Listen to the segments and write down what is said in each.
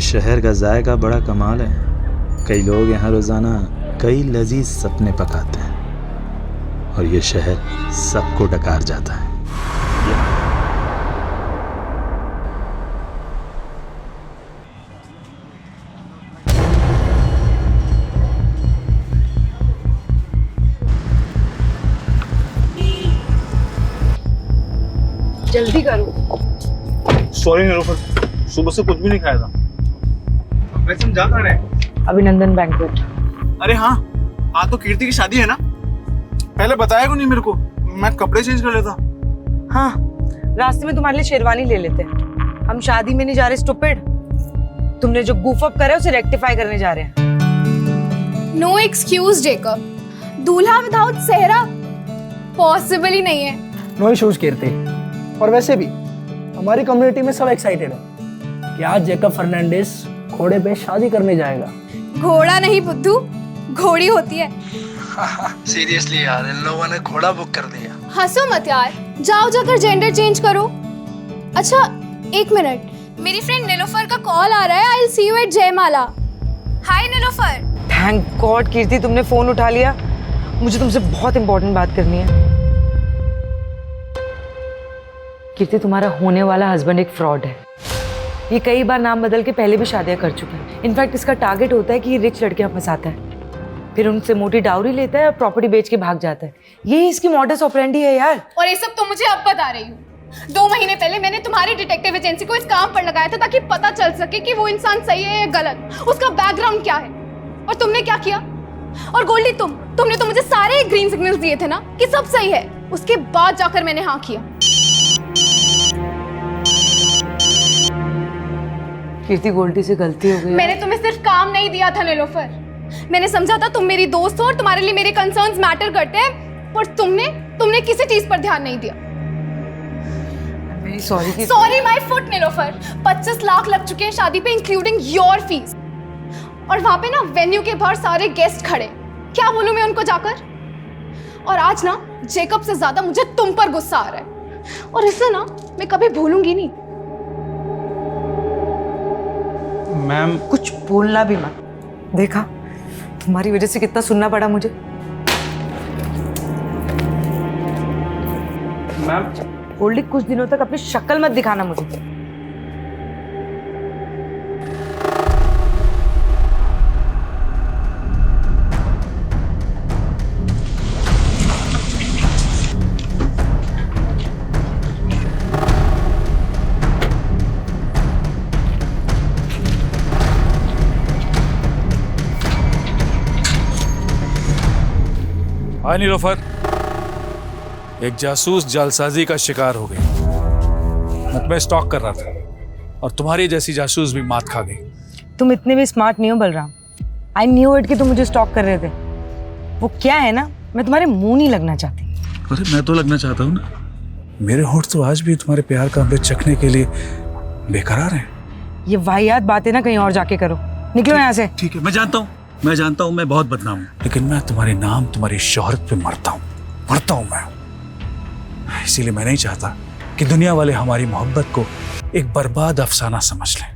शहर का जायका बड़ा कमाल है। कई लोग यहाँ रोज़ाना कई लजीज सपने पकाते हैं और ये शहर सबको डकार जाता है। जल्दी करो। सॉरी निलोफर, सुबह से कुछ भी नहीं खाया था। वैसे हम जा कहाँ रहे हैं? अभिनंदन बैंक्वेट। अरे हाँ, आज तो कीर्ति की शादी है ना। पहले बताया क्यों नहीं मेरे को? मैं कपड़े चेंज कर लेता। हाँ, रास्ते में तुम्हारे लिए शेरवानी ले लेते हैं। हम शादी में नहीं जा रहे स्टूपिड। तुमने जो गूफ अप करा है उसे रेक्टिफाई करने जा रहे हैं। नो एक्सक्यूज जेकब, दूल्हा विदाउट सेहरा पॉसिबल ही नहीं है। नो इश्यूज कीर्ति। और वैसे भी हमारी कम्युनिटी में सब एक्साइटेड है कि आज जेकब फर्नांडिस घोड़े पे शादी करने जाएगा। घोड़ा नहीं बुद्धू, घोड़ी होती है। सीरियसली यार, इन लोगों ने घोड़ा बुक कर दिया। हंसो मत यार, जाओ जाकर जेंडर चेंज करो। अच्छा एक मिनट, मेरी फ्रेंड नीलोफर का कॉल आ रहा है। I will see you at Jaymala. Hi Nilofar. Thank God Kirti तुमने फोन उठा लिया। मुझे तुमसे बहुत इंपॉर्टेंट बात करनी है। कीर्ति, तुम्हारा होने वाला हस्बैंड एक फ्रॉड है। ये कई बार नाम बदल के पहले भी शादियां कर चुका है। इनफैक्ट इसका टारगेट होता है कि ये रिच लड़कियां फंसाता है, फिर उनसे मोटी डाउरी लेता है और प्रॉपर्टी बेच के भाग जाता है। ये इसकी मॉडस ऑपरेंडी है यार। और ये सब तो मुझे अब बता रही हूँ। 2 महीने पहले मैंने तुम्हारी डिटेक्टिव एजेंसी को इस काम पर लगाया था ताकि पता चल सके कि वो इंसान सही है या गलत, उसका बैकग्राउंड क्या है। और तुमने क्या किया? और गोल्डी, तुमने तो मुझे सारे ग्रीन सिग्नल्स दिए थे ना कि सब सही है। उसके बाद जाकर मैंने हाँ किया। कीर्ति, गोल्डी से गलती हो गई। मैंने तुम्हें सिर्फ काम नहीं दिया था नीलोफर। मैंने समझा था तुम मेरी दोस्त हो और तुम्हारे लिए मेरे कंसर्न्स मैटर करते हैं, पर तुमने किसी चीज पर ध्यान नहीं दिया। Sorry my foot Nilofar. 25 lakh लग चुके हैं शादी पे, इंक्लूडिंग योर फीस। और वहां पे ना वेन्यू के बाहर सारे गेस्ट खड़े। क्या बोलूं मैं उनको जाकर? और आज ना जेकब से ज्यादा मुझे तुम पर गुस्सा आ रहा है, और इसे ना मैं कभी भूलूंगी नहीं। मैम, कुछ बोलना भी मत। देखा, तुम्हारी वजह से कितना सुनना पड़ा मुझे। मैम गोल्डी, कुछ दिनों तक अपनी शक्ल मत दिखाना मुझे। हाय नीलोफर, एक जासूस जालसाजी का शिकार हो गई। मैं तुम्हें स्टॉक कर रहा था और तुम्हारी जैसी जासूस भी मात खा गई। तुम इतने भी स्मार्ट नहीं हो बलराम। आई न्यू इट कि तुम मुझे स्टॉक कर रहे थे। वो क्या है ना, मैं तुम्हारे मुंह नहीं लगना चाहती। अरे मैं तो लगना चाहता हूँ ना। मेरे होंठ तो आज भी तुम्हारे प्यार का अमृत चखने के लिए बेकरार हैं। ये वाहियात बातें ना कहीं और जाके करो। निकलो यहाँ से। ठीक है, मैं जानता हूँ मैं बहुत बदनाम हूँ, लेकिन मैं तुम्हारे नाम, तुम्हारी शोहरत पे मरता हूँ मैं। इसीलिए मैं नहीं चाहता कि दुनिया वाले हमारी मोहब्बत को एक बर्बाद अफसाना समझ लें।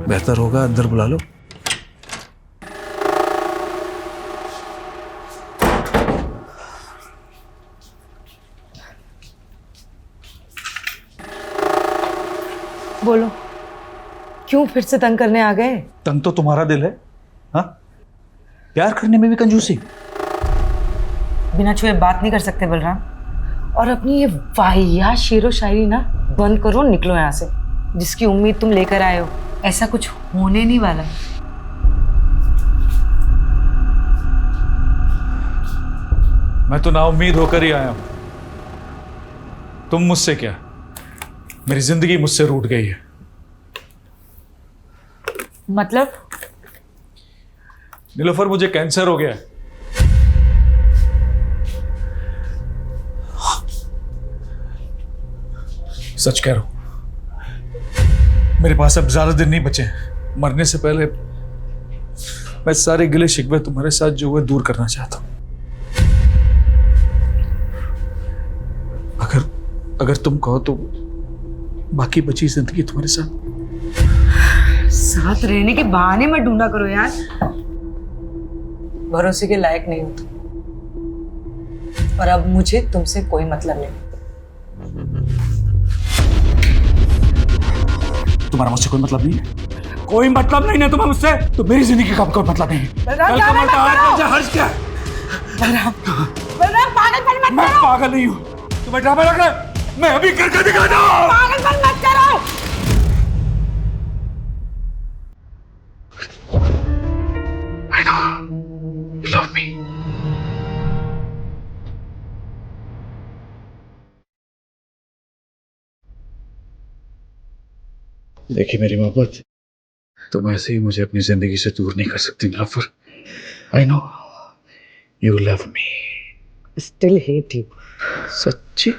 बेहतर होगा अंदर बुला लो। बोलो, क्यों फिर से तंग करने आ गए? तंग तो तुम्हारा दिल है। हाँ, प्यार करने में भी कंजूसी। बिना छुए बात नहीं कर सकते बलराम। और अपनी ये वाहियात शेरो शायरी ना बंद करो, निकलो यहाँ से। जिसकी उम्मीद तुम लेकर आए हो, ऐसा कुछ होने नहीं वाला। मैं तो नाउम्मीद होकर ही आया हूं। तुम मुझसे क्या, मेरी जिंदगी मुझसे रूठ गई है। मतलब? नीलोफर, मुझे कैंसर हो गया है। सच कह रहा हूं, मेरे पास अब ज्यादा दिन नहीं बचे। मरने से पहले मैं सारे गिले शिकवे तुम्हारे साथ जो हुए दूर करना चाहता हूं। अगर तुम कहो तो बाकी बची जिंदगी तुम्हारे साथ रहने के बहाने मत ढूंढा करो यार, भरोसे के लायक नहीं हो तुम। और अब मुझे तुमसे कोई मतलब नहीं। तुम्हारा मुझसे कोई मतलब नहीं है? कोई मतलब नहीं है तुम्हें मुझसे? तो मेरी जिंदगी का कोई मतलब नहीं है। कल का मरता आज का हर्ष क्या है? बलराम पागलपन मत मैं पागल नहीं हूँ, तुम्हें ड्रामा लग रहा है? मैं अभी करके दिखाता हूँ। पागलपन मत करो। I know. You love me. देखिए मेरी मोहब्बत, तुम ऐसे ही मुझे अपनी जिंदगी से दूर नहीं कर सकती Nilofar. I know you love me. Still hate you. सच्ची?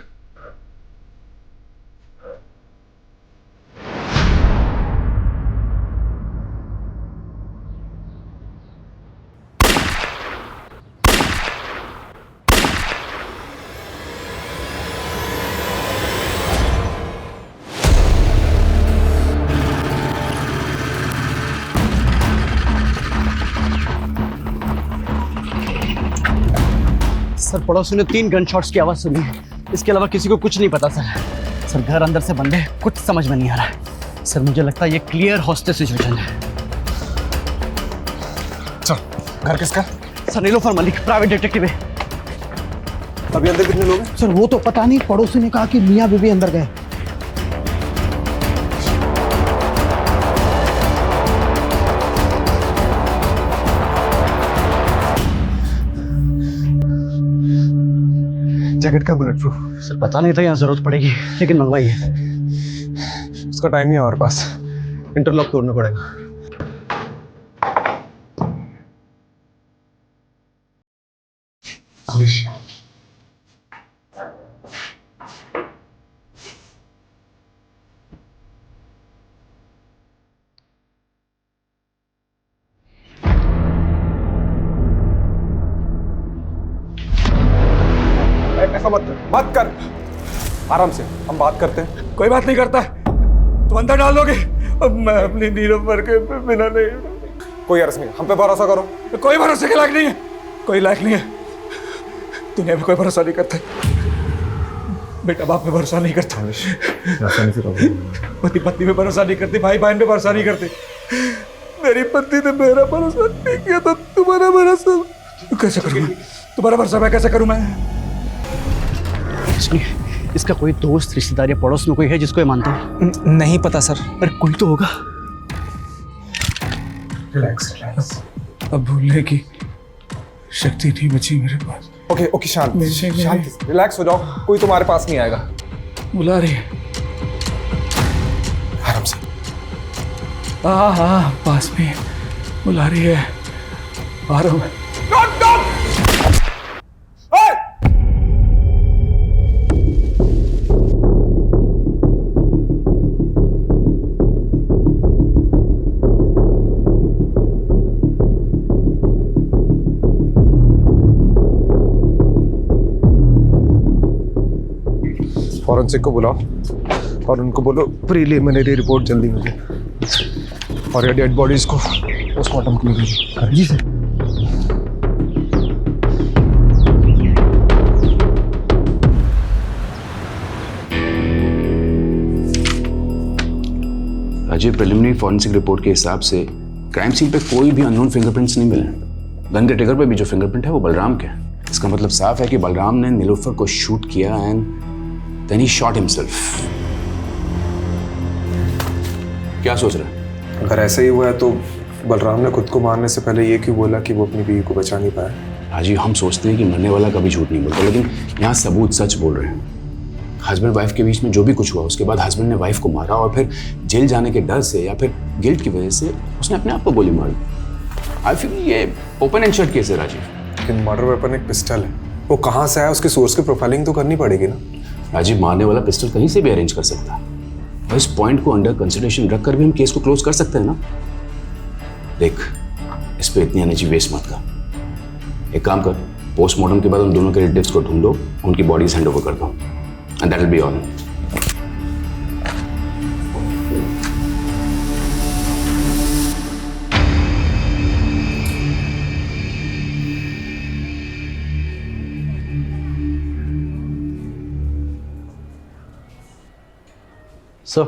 सर पड़ोसी ने 3 गन शॉट्स की आवाज सुनी है, इसके अलावा किसी को कुछ नहीं पता सर। सर घर अंदर से बंद है, कुछ समझ में नहीं आ रहा है। सर मुझे लगता है ये क्लियर हॉस्टेज सिचुएशन है। चल, घर किसका? Sir Nilofar Malik, private detective है। अभी अंदर कितने लोग हैं? सर वो तो पता नहीं, पड़ोसी ने कहा कि मियाँ बीबी अंदर गए। जैकेट का बुलेट प्रूफ। सर पता नहीं था यहाँ जरूरत पड़ेगी, लेकिन मंगवाई है। उसका टाइम नहीं है हमारे पास, इंटरलॉक तोड़ना पड़ेगा। ऐसा मत कर, आराम से हम बात करते हैं। कोई बात नहीं करता, तुम अंदर डाल दोगे। अब मैं अपनी नीलोफर के बिना नहीं। कोई अर्ज नहीं, हम पे भरोसा करो। कोई भरोसे के लायक नहीं है, कोई लायक नहीं है। दुनिया में कोई भरोसा नहीं करता। बेटा बाप पे भरोसा नहीं करता, पति पत्नी पे भरोसा नहीं करती, भाई बहन पे भरोसा नहीं करते। मेरी पत्नी ने मेरा भरोसा नहीं किया तो तुम्हारा भरोसा कैसे करूँ मैं? तुम्हारा भरोसा मैं कैसे करूँ मैं? इसका कोई दोस्त, रिश्तेदार या पड़ोस में कोई है जिसको ये मानता है? नहीं पता सर। अरे कोई तो होगा। रिलैक्स। अब भूलने की शक्ति नहीं बची मेरे पास। ओके शांत, रिलैक्स हो जाओ, कोई तुम्हारे पास नहीं आएगा। बुला रही है। आराम से। हाँ पास में बुला रही है, आ रहा हूँ मैं। फॉरेंसिक को बुलाओ और उनको बोलो प्रीलिमिनरी रिपोर्ट जल्दी मुझे, और ये डेड बॉडीज को पोस्टमार्टम के लिए भेजो। जी sir. Rajiv, preliminary forensic report के हिसाब से क्राइम सीन पे कोई भी अननोन फिंगरप्रिंट्स नहीं मिले। गन के ट्रिगर पे भी जो फिंगरप्रिंट है वो बलराम के है। इसका मतलब साफ है कि बलराम ने नीलोफर को शूट किया and then he shot himself. क्या सोच रहा है? अगर ऐसा ही हुआ है तो बलराम ने खुद को मारने से पहले ये क्यों बोला कि वो अपनी बीवी को बचा नहीं पाया? राजीव, हम सोचते हैं कि मरने वाला कभी झूठ नहीं बोलता, लेकिन यहाँ सबूत सच बोल रहे हैं। हस्बैंड वाइफ के बीच में जो भी कुछ हुआ, उसके बाद हस्बैंड ने वाइफ को मारा और फिर जेल जाने के डर से या फिर गिल्ट की वजह से उसने अपने आप को गोली मारी। आई फील ये ओपन एंड शट केस है राजीव। लेकिन मर्डर वेपन एक पिस्टल है, वो कहाँ से आया, उसके सोर्स की प्रोफाइलिंग तो करनी पड़ेगी ना। राजीव, मारने वाला पिस्टल कहीं से भी अरेंज कर सकता है और इस पॉइंट को अंडर कंसिडरेशन रखकर भी हम केस को क्लोज कर सकते हैं ना। देख, इस पे इतनी एनर्जी वेस्ट मत कर। एक काम कर, पोस्टमार्टम के बाद उन दोनों के रिलेटिव्स को ढूंढो, उनकी बॉडीज हैंड ओवर कर दो। And that'll be all. Sir,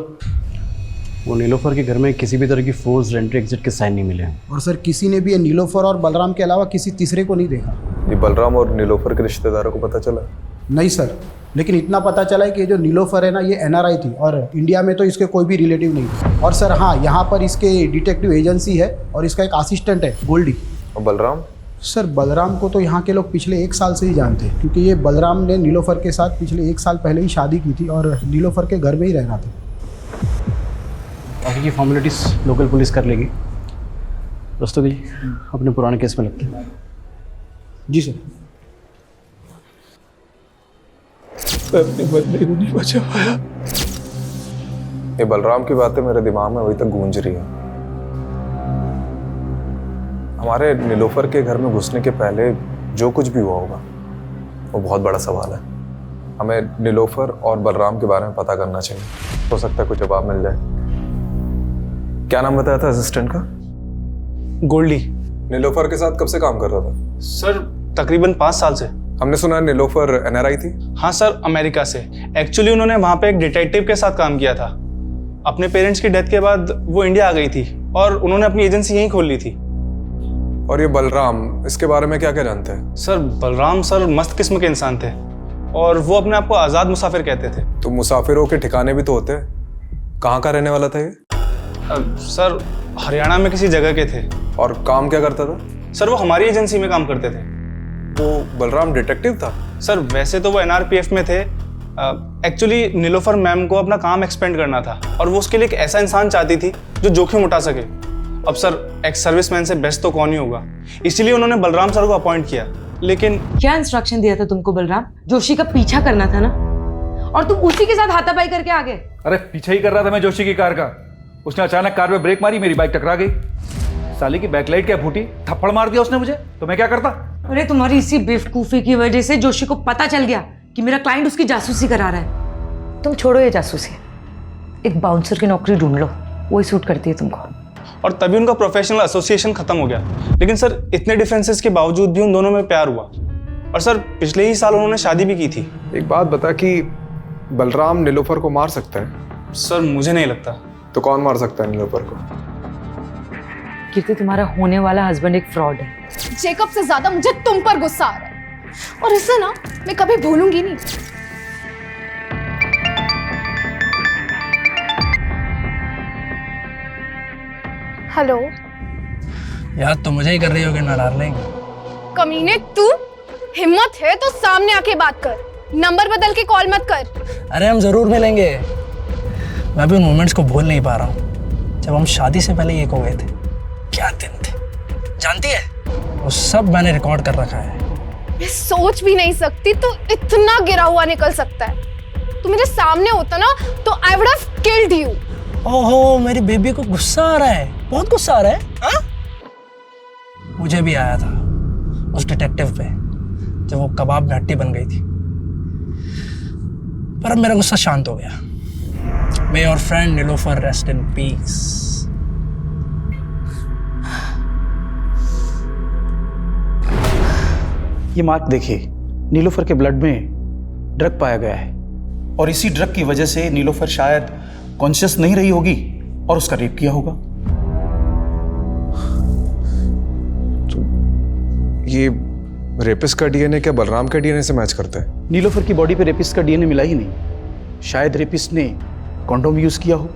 वो नीलोफर के घर में किसी भी तरह की फोर्स एंट्री एग्जिट के साइन नहीं मिले हैं। और सर किसी ने भी ये नीलोफर और बलराम के अलावा किसी तीसरे को नहीं देखा। ये बलराम और नीलोफर के रिश्तेदारों को पता चला? नहीं सर, लेकिन इतना पता चला है कि ये जो नीलोफर है ना, ये NRI थी और इंडिया में तो इसके कोई भी रिलेटिव नहीं थे। और सर हाँ, यहाँ पर इसके डिटेक्टिव एजेंसी है और इसका एक असिस्टेंट है गोल्डी। और बलराम? सर बलराम को तो यहाँ के लोग पिछले 1 साल से ही जानते हैं, क्योंकि ये बलराम ने नीलोफर के साथ पिछले 1 साल पहले ही शादी की थी और नीलोफर के घर में ही रहना था। बाकी की फॉर्मेलिटीज लोकल पुलिस कर लेगी। रस्तोगी अपने पुराने केस में लगते हैं। जी सर। मैं अपने बंदे को नहीं बचा पाया। ये बलराम की बातें मेरे दिमाग में अभी तक गूंज रही हैं। हमारे नीलोफर के घर में घुसने के पहले जो कुछ भी हुआ होगा वो बहुत बड़ा सवाल है। हमें नीलोफर और बलराम के बारे में पता करना चाहिए। हो सकता है कुछ जवाब मिल जाए। क्या नाम बताया था असिस्टेंट का? गोल्डी। नीलोफर के साथ कब से काम कर रहा था? सर तकरीबन 5 साल से। हमने सुना है नीलोफर NRI थी। हाँ सर, अमेरिका से। एक्चुअली उन्होंने वहाँ पे एक डिटेक्टिव के साथ काम किया था। अपने पेरेंट्स की डेथ के बाद वो इंडिया आ गई थी और उन्होंने अपनी एजेंसी यहीं खोल ली थी। और ये बलराम, इसके बारे में क्या क्या जानते हैं? सर बलराम सर मस्त किस्म के इंसान थे और वो अपने आप को आज़ाद मुसाफिर कहते थे। तो मुसाफिरों के ठिकाने भी तो होते हैं। कहाँ का रहने वाला था ये? सर हरियाणा में किसी जगह के थे। और काम क्या करता था? सर वो हमारी एजेंसी में काम करते थे। वो बलराम डिटेक्टिव था? सर वैसे तो वो NRPF में थे। एक्चुअली नीलोफर मैम को अपना काम एक्सपेंड करना था और वो उसके लिए एक ऐसा इंसान चाहती थी जो जोखिम उठा सके। अब सर एक सर्विसमैन से बेस्ट तो कौन ही होगा, इसीलिए उन्होंने बलराम सर को अपॉइंट किया। लेकिन क्या इंस्ट्रक्शन दिया था तुमको बलराम? जोशी का पीछा करना था ना, और तुम उसी के साथ हाथापाई करके आ गए। अरे पीछे ही कर रहा था मैं जोशी की कार का। उसने अचानक कार में ब्रेक मारी, मेरी बाइक टकरा गई। साले की बैकलाइट क्या फूटी, थप्पड़ मार दिया उसने मुझे, तो मैं क्या करता? अरे तुम्हारी इसी बेवकूफी की वजह से जोशी को पता चल गया कि मेरा क्लाइंट उसकी जासूसी करा रहा है। तुम छोड़ो ये जासूसी, एक बाउंसर की नौकरी ढूंढ लो, वही सूट करती है तुमको। और तभी उनका प्रोफेशनल एसोसिएशन खत्म हो गया। लेकिन सर इतने डिफरेंसेस के बावजूद भी उन दोनों में प्यार हुआ और सर पिछले ही साल उन्होंने शादी भी की थी। एक बात बता कि बलराम नीलोफर को मार सकता है? सर मुझे नहीं लगता। तो कौन मार सकता है नीलोफर को? कीर्ति, तुम्हारा होने वाला हस्बैंड एक फ्रॉड है। जेकब से ज्यादा मुझे तुम पर गुस्सा आ रहा है और इसे ना मैं कभी भूलूंगी नहीं। हेलो याद तो मुझे ही कर रही होगी ना डार्लिंग। कमीने, तू हिम्मत है तो सामने आके बात कर, नंबर बदल के कॉल मत कर। अरे हम जरूर मिलेंगे। मैं भी उन मोमेंट्स को भूल नहीं पा रहा हूँ जब हम शादी से पहले एक हो गए थे। क्या दिन थे, जानती है? वो सब मैंने रिकॉर्ड कर रखा है। मैं सोच भी नहीं सकती तू इतना गिरा हुआ निकल सकता है। तू मेरे सामने होता ना तो I would have killed you. ओहो, मेरी बेबी को गुस्सा आ रहा है, बहुत गुस्सा आ रहा है। हाँ? मुझे भी आया था उस डिटेक्टिव पे जब वो कबाब में हड्डी बन गई थी, पर अब मेरा गुस्सा शांत हो गया। May your friend Nilofar rest in peace. ये मार्क देखिए, नीलोफर के ब्लड में ड्रग पाया गया है और इसी ड्रग की वजह से नीलोफर शायद कॉन्शियस नहीं रही होगी और उसका रेप किया होगा। तो ये रेपिस्ट का DNA क्या बलराम के DNA से मैच करता है? नीलोफर की बॉडी पे रेपिस्ट का DNA मिला ही नहीं। शायद रेपिस्ट ने कॉन्डोम यूज किया हो।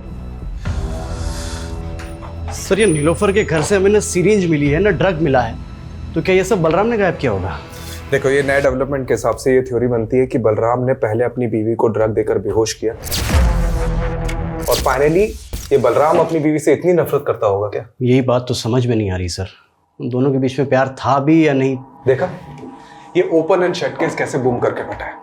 सर ये नीलोफर के घर से हमें ना सिरिंज मिली है ना ड्रग मिला है, तो क्या ये सब बलराम ने गायब किया होगा? देखो, ये नए डेवलपमेंट के हिसाब से ये थ्योरी बनती है कि बलराम ने पहले अपनी बीवी को ड्रग देकर बेहोश किया और फाइनली ये बलराम अपनी बीवी से इतनी नफरत करता होगा क्या? यही बात तो समझ में नहीं आ रही सर, उन दोनों के बीच में प्यार था भी या नहीं। देखा, ये ओपन एंड शट केस कैसे बूम करके बैठा है।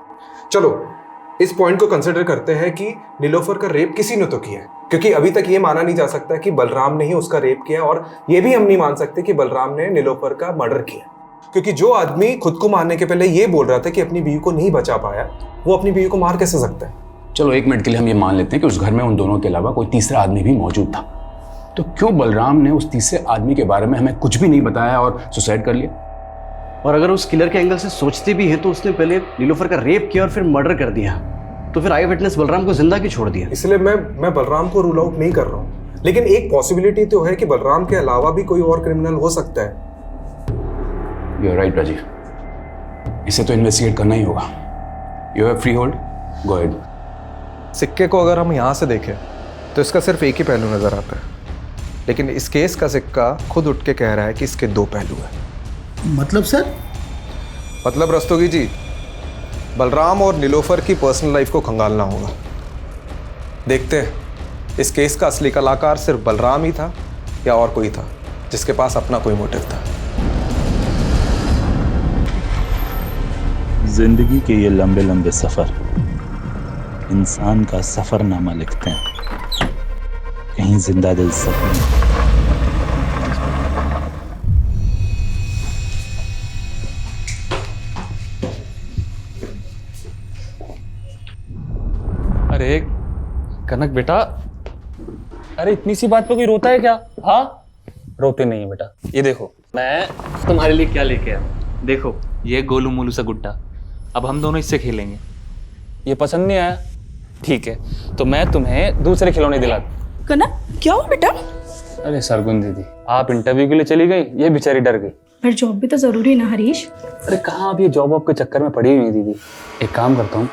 चलो इस पॉइंट को कंसिडर करते हैं कि नीलोफर का रेप किसी ने तो किया है, क्योंकि अभी तक ये माना नहीं जा सकता कि बलराम ने ही उसका रेप किया और ये भी हम नहीं मान सकते कि बलराम ने नीलोफर का मर्डर किया। क्योंकि जो आदमी खुद को मारने के पहले ये बोल रहा था कि अपनी बीवी को नहीं बचा पाया, वो अपनी बीवी को मार कैसे सकता है? चलो 1 मिनट के लिए हम ये मान लेते हैं कि उस घर में उन दोनों के अलावा कोई तीसरा आदमी भी मौजूद था, तो क्यों बलराम ने उस तीसरे आदमी के बारे में हमें कुछ भी नहीं बताया और सुसाइड कर लिया? और अगर उस किलर के एंगल से सोचते भी हैं तो उसने पहले नीलोफर का रेप किया और फिर मर्डर कर दिया, तो फिर आई विटनेस बलराम को जिंदा क्यों छोड़ दिया? इसलिए मैं बलराम को रूल आउट नहीं कर रहा हूँ, लेकिन एक पॉसिबिलिटी तो है कि बलराम के अलावा भी कोई और क्रिमिनल हो सकता है। यू आर राइट राजीव, इसे तो इन्वेस्टिगेट करना ही होगा। You have free hold, go ahead. सिक्के को अगर हम यहाँ से देखें तो इसका सिर्फ एक ही पहलू नजर आता है, लेकिन इस केस का सिक्का खुद उठ के कह रहा है कि इसके 2 पहलू हैं। मतलब सर? मतलब रस्तोगी जी, बलराम और नीलोफर की पर्सनल लाइफ को खंगालना होगा। देखते हैं इस केस का असली कलाकार सिर्फ बलराम ही था या और कोई था जिसके पास अपना कोई मोटिव था। जिंदगी के ये लंबे लंबे सफर इंसान का सफरनामा लिखते हैं, कहीं जिंदा दिल सफर। अरे कनक बेटा, अरे इतनी सी बात पे कोई रोता है क्या? हाँ, रोते नहीं है बेटा। ये देखो, मैं तुम्हारे लिए क्या लेके आया। देखो, ये गोलू मोलू सा गुड्डा, अब हम दोनों इससे खेलेंगे। ये पसंद नहीं आया? ठीक है, तो मैं तुम्हें दूसरे खिलौने दिला दूं। कनक, क्या हुआ बेटा? अरे सरगुन दीदी, आप इंटरव्यू के लिए चली गई, ये बेचारी डर गई। पर जॉब भी तो जरूरी है ना हरीश? अरे कहाँ, आप ये जॉब वॉब के चक्कर में पड़ी हुई है दीदी। एक काम करता हूँ,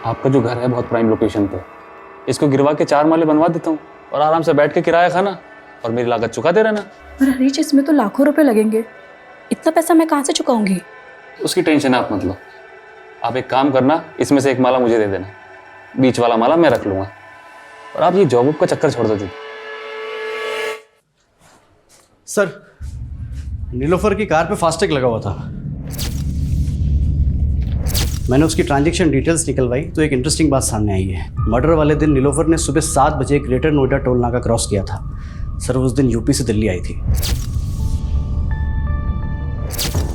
आपका जो घर है बहुत प्राइम लोकेशन पे, इसको गिरवा के 4 माले बनवा देता हूँ और आराम से बैठ के किराया खाना और मेरी लागत चुकाते रहना। पर हरीश, इसमें तो लाखों रुपए लगेंगे, इतना पैसा मैं कहाँ से चुकाऊंगी? उसकी टेंशन आप मत लो। आप एक काम करना, इसमें से 1 माला मुझे दे देना, बीच वाला माला मैं रख लूंगा, और आप ये जॉब वॉब का चक्कर छोड़ दो दीदी। सर, नीलोफर की कार पे फास्टैग लगा हुआ था। मैंने उसकी ट्रांजैक्शन डिटेल्स निकलवाई तो एक इंटरेस्टिंग बात सामने आई है। मर्डर वाले दिन नीलोफर ने सुबह 7 बजे ग्रेटर नोएडा टोल नाका क्रॉस किया था। सर, उस दिन यूपी से दिल्ली आई थी।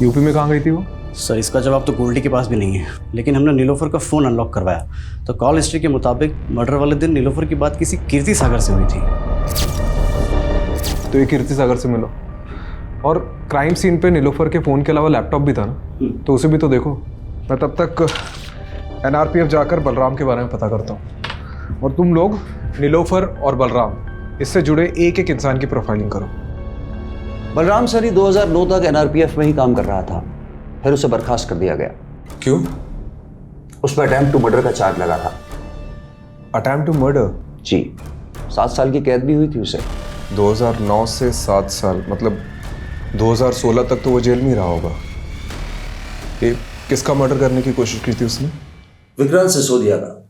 यूपी में कहाँ गई थी वो? सर, इसका जवाब तो गोल्डी के पास भी नहीं है, लेकिन हमने नीलोफर का फ़ोन अनलॉक करवाया तो कॉल हिस्ट्री के मुताबिक मर्डर वाले दिन नीलोफर की बात किसी कीर्ति सागर से हुई थी। तो ये कीर्ति सागर से मिलो, और क्राइम सीन पे नीलोफर के फ़ोन के अलावा लैपटॉप भी था ना, तो उसे भी तो देखो। मैं तब तक NRPF जाकर बलराम के बारे में पता करता हूँ, और तुम लोग नीलोफर और बलराम इससे जुड़े एक एक इंसान की प्रोफाइलिंग करो। बलराम सर ही 2009 तक NRPF में ही काम कर रहा था, फिर उसे बर्खास्त कर दिया गया। क्यों? उस पर अटेम्प्ट टू मर्डर का चार्ज लगा था। Attempt to murder? जी, 7 साल की कैद भी हुई थी उसे। 2009 से 7 साल, मतलब 2016 तक तो वो जेल में ही रहा होगा। ये किसका मर्डर करने की कोशिश की थी उसने? विक्रांत सिसोदिया का,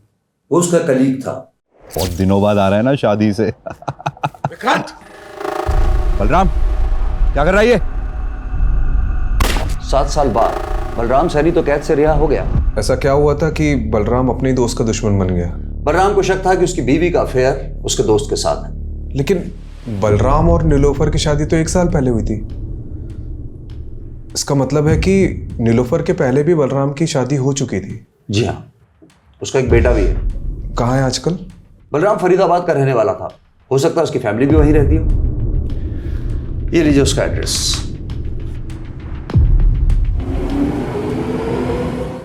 वो उसका कलीग था। बहुत दिनों बाद आ रहा है ना शादी से। विक्रांत! बलराम, क्या कर रहा है ये? 7 साल बाद बलराम सैनी तो कैद से रिहा हो गया। ऐसा क्या हुआ था कि बलराम अपने दोस्त का दुश्मन बन गया? बलराम को शक था कि उसकी बीवी का अफेयर उसके दोस्त के साथ है। लेकिन बलराम और नीलोफर की शादी तो 1 साल पहले हुई थी। इसका मतलब है कि नीलोफर के पहले भी बलराम की शादी हो चुकी थी। जी हाँ, उसका एक बेटा भी है। कहाँ है आजकल? बलराम फरीदाबाद का रहने वाला था, हो सकता है उसकी फैमिली भी वहीं रहती हो। ये लीजिए उसका एड्रेस।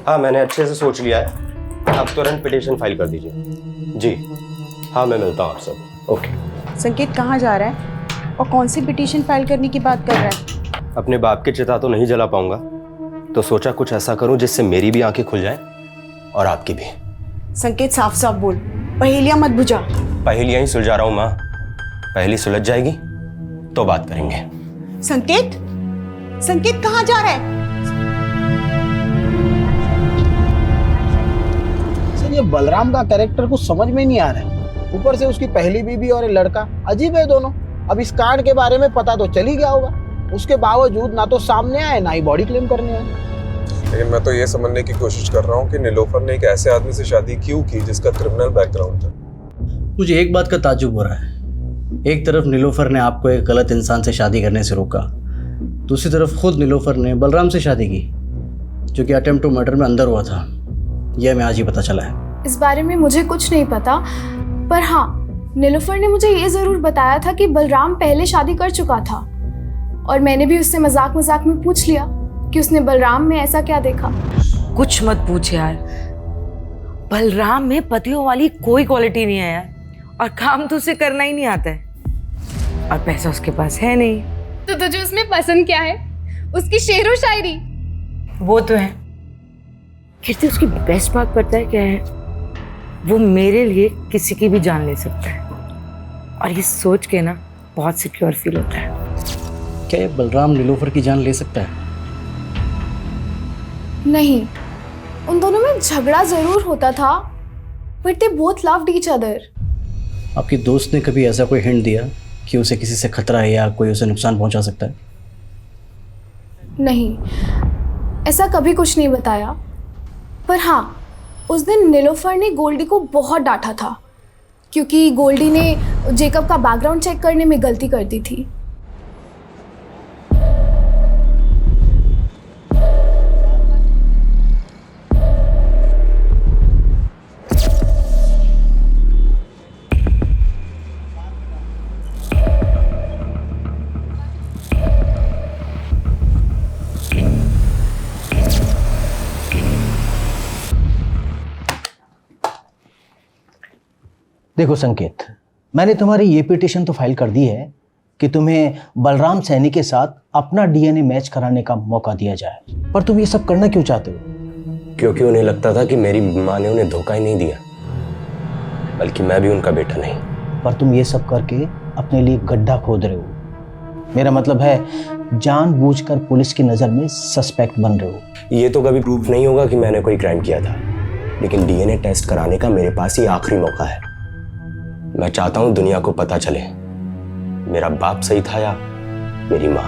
हाँ, मैंने अच्छे से सोच लिया है, आप तुरंत पिटीशन फाइल कर दीजिए। जी हाँ, मैं मिलता हूँ आप सब। ओके। संकेत कहाँ जा रहा है और कौन सी पिटीशन फाइल करने की बात कर रहा है? अपने बाप की चिता तो नहीं जला पाऊंगा, तो सोचा कुछ ऐसा करूं जिससे मेरी भी आंखें खुल जाएं और आपकी भी। संकेत, साफ साफ बोल, पहेलियां मत बुझा। पहेलियां ही सुलझा रहा हूं माँ, पहेली सुलझ जाएगी तो बात करेंगे। संकेत, संकेत कहाँ जा रहा है? सर, ये बलराम का कैरेक्टर कुछ समझ में नहीं आ रहा है। ऊपर से उसकी पहली बीवी और एक लड़का, अजीब है दोनों। अब इस कांड के बारे में पता तो चल ही गया होगा, उसके बावजूद ना तो सामने आए ना ही बॉडी क्लेम करने आए। लेकिन मैं तो ये समझने की कोशिश कर रहा हूँ कि नीलोफर ने एक ऐसे आदमी से शादी क्यों की जिसका क्रिमिनल बैकग्राउंड था। मुझे एक बात का ताज्जुब हो रहा है। एक तरफ नीलोफर ने आपको एक गलत इंसान से शादी करने से रोका, दूसरी तरफ खुद नीलोफर ने बलराम से शादी की, जो कि अटेम्प्ट टू मर्डर में अंदर हुआ था। यह हमें आज ही पता चला है। इस बारे में मुझे कुछ नहीं पता, पर हाँ, नीलोफर ने मुझे ये ज़रूर बताया था कि बलराम पहले शादी कर चुका था, और मैंने भी उससे मजाक मजाक में पूछ लिया कि उसने बलराम में ऐसा क्या देखा। कुछ मत पूछ यार, बलराम में पतियों वाली कोई क्वालिटी नहीं है यार, और काम तो उसे करना ही नहीं आता है, और पैसा उसके पास है नहीं। तो तुझे उसमें पसंद क्या है? उसकी शेरो शायरी? वो तो है। कीर्ति, उसकी बेस्ट बात पता है क्या है? वो मेरे लिए किसी की भी जान ले सकता है, और ये सोच के ना बहुत सिक्योर फील होता है। क्या ये बलराम नीलोफर की जान ले सकता है? नहीं, उन दोनों में झगड़ा जरूर होता था, but they both loved each other. आपकी दोस्त ने कभी ऐसा कोई हिंट दिया कि उसे किसी से खतरा है या कोई उसे नुकसान पहुंचा सकता है? नहीं, ऐसा कभी कुछ नहीं बताया। पर हाँ, उस दिन नीलोफर ने गोल्डी को बहुत डांटा था, क्योंकि गोल्डी ने जेकब का बैकग्राउंड चेक करने में गलती कर दी थी। देखो संकेत, मैंने तुम्हारी ये पिटीशन तो फाइल कर दी है कि तुम्हें बलराम सैनी के साथ अपना डीएनए मैच कराने का मौका दिया जाए, पर तुम ये सब करना क्यों चाहते हो? क्योंकि उन्हें लगता था कि मेरी माँ ने उन्हें धोखा ही नहीं दिया, बल्कि मैं भी उनका बेटा नहीं। पर तुम ये सब करके अपने लिए गड्ढा खोद रहे हो। मेरा मतलब है जानबूझकर पुलिस की नज़र में सस्पेक्ट बन रहे हो। ये तो कभी प्रूफ नहीं होगा कि मैंने कोई क्राइम किया था, लेकिन डीएनए टेस्ट कराने का मेरे पास ये आखिरी मौका है। मैं चाहता हूं दुनिया को पता चले मेरा बाप सही था या मेरी माँ।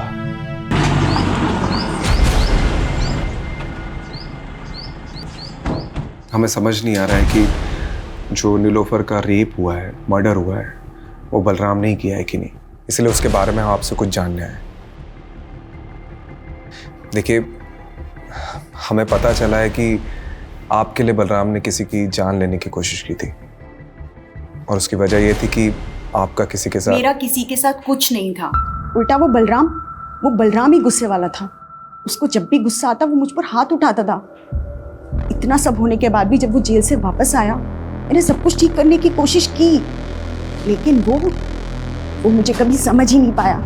हमें समझ नहीं आ रहा है कि जो नीलोफर का रेप हुआ है, मर्डर हुआ है, वो बलराम ने किया है कि नहीं। इसलिए उसके बारे में हम आपसे कुछ जानने आए। देखिए, हमें पता चला है कि आपके लिए बलराम ने किसी की जान लेने की कोशिश की थी, और उसकी वजह यह थी कि आपका किसी के साथ। मेरा किसी के साथ कुछ नहीं था, उल्टा वो बलराम ही गुस्से वाला था। उसको जब भी गुस्सा आता वो मुझ पर हाथ उठाता था। इतना सब होने के बाद भी जब वो जेल से वापस आया, मैंने सब कुछ ठीक करने की कोशिश की, लेकिन वो मुझे कभी समझ ही नहीं पाया।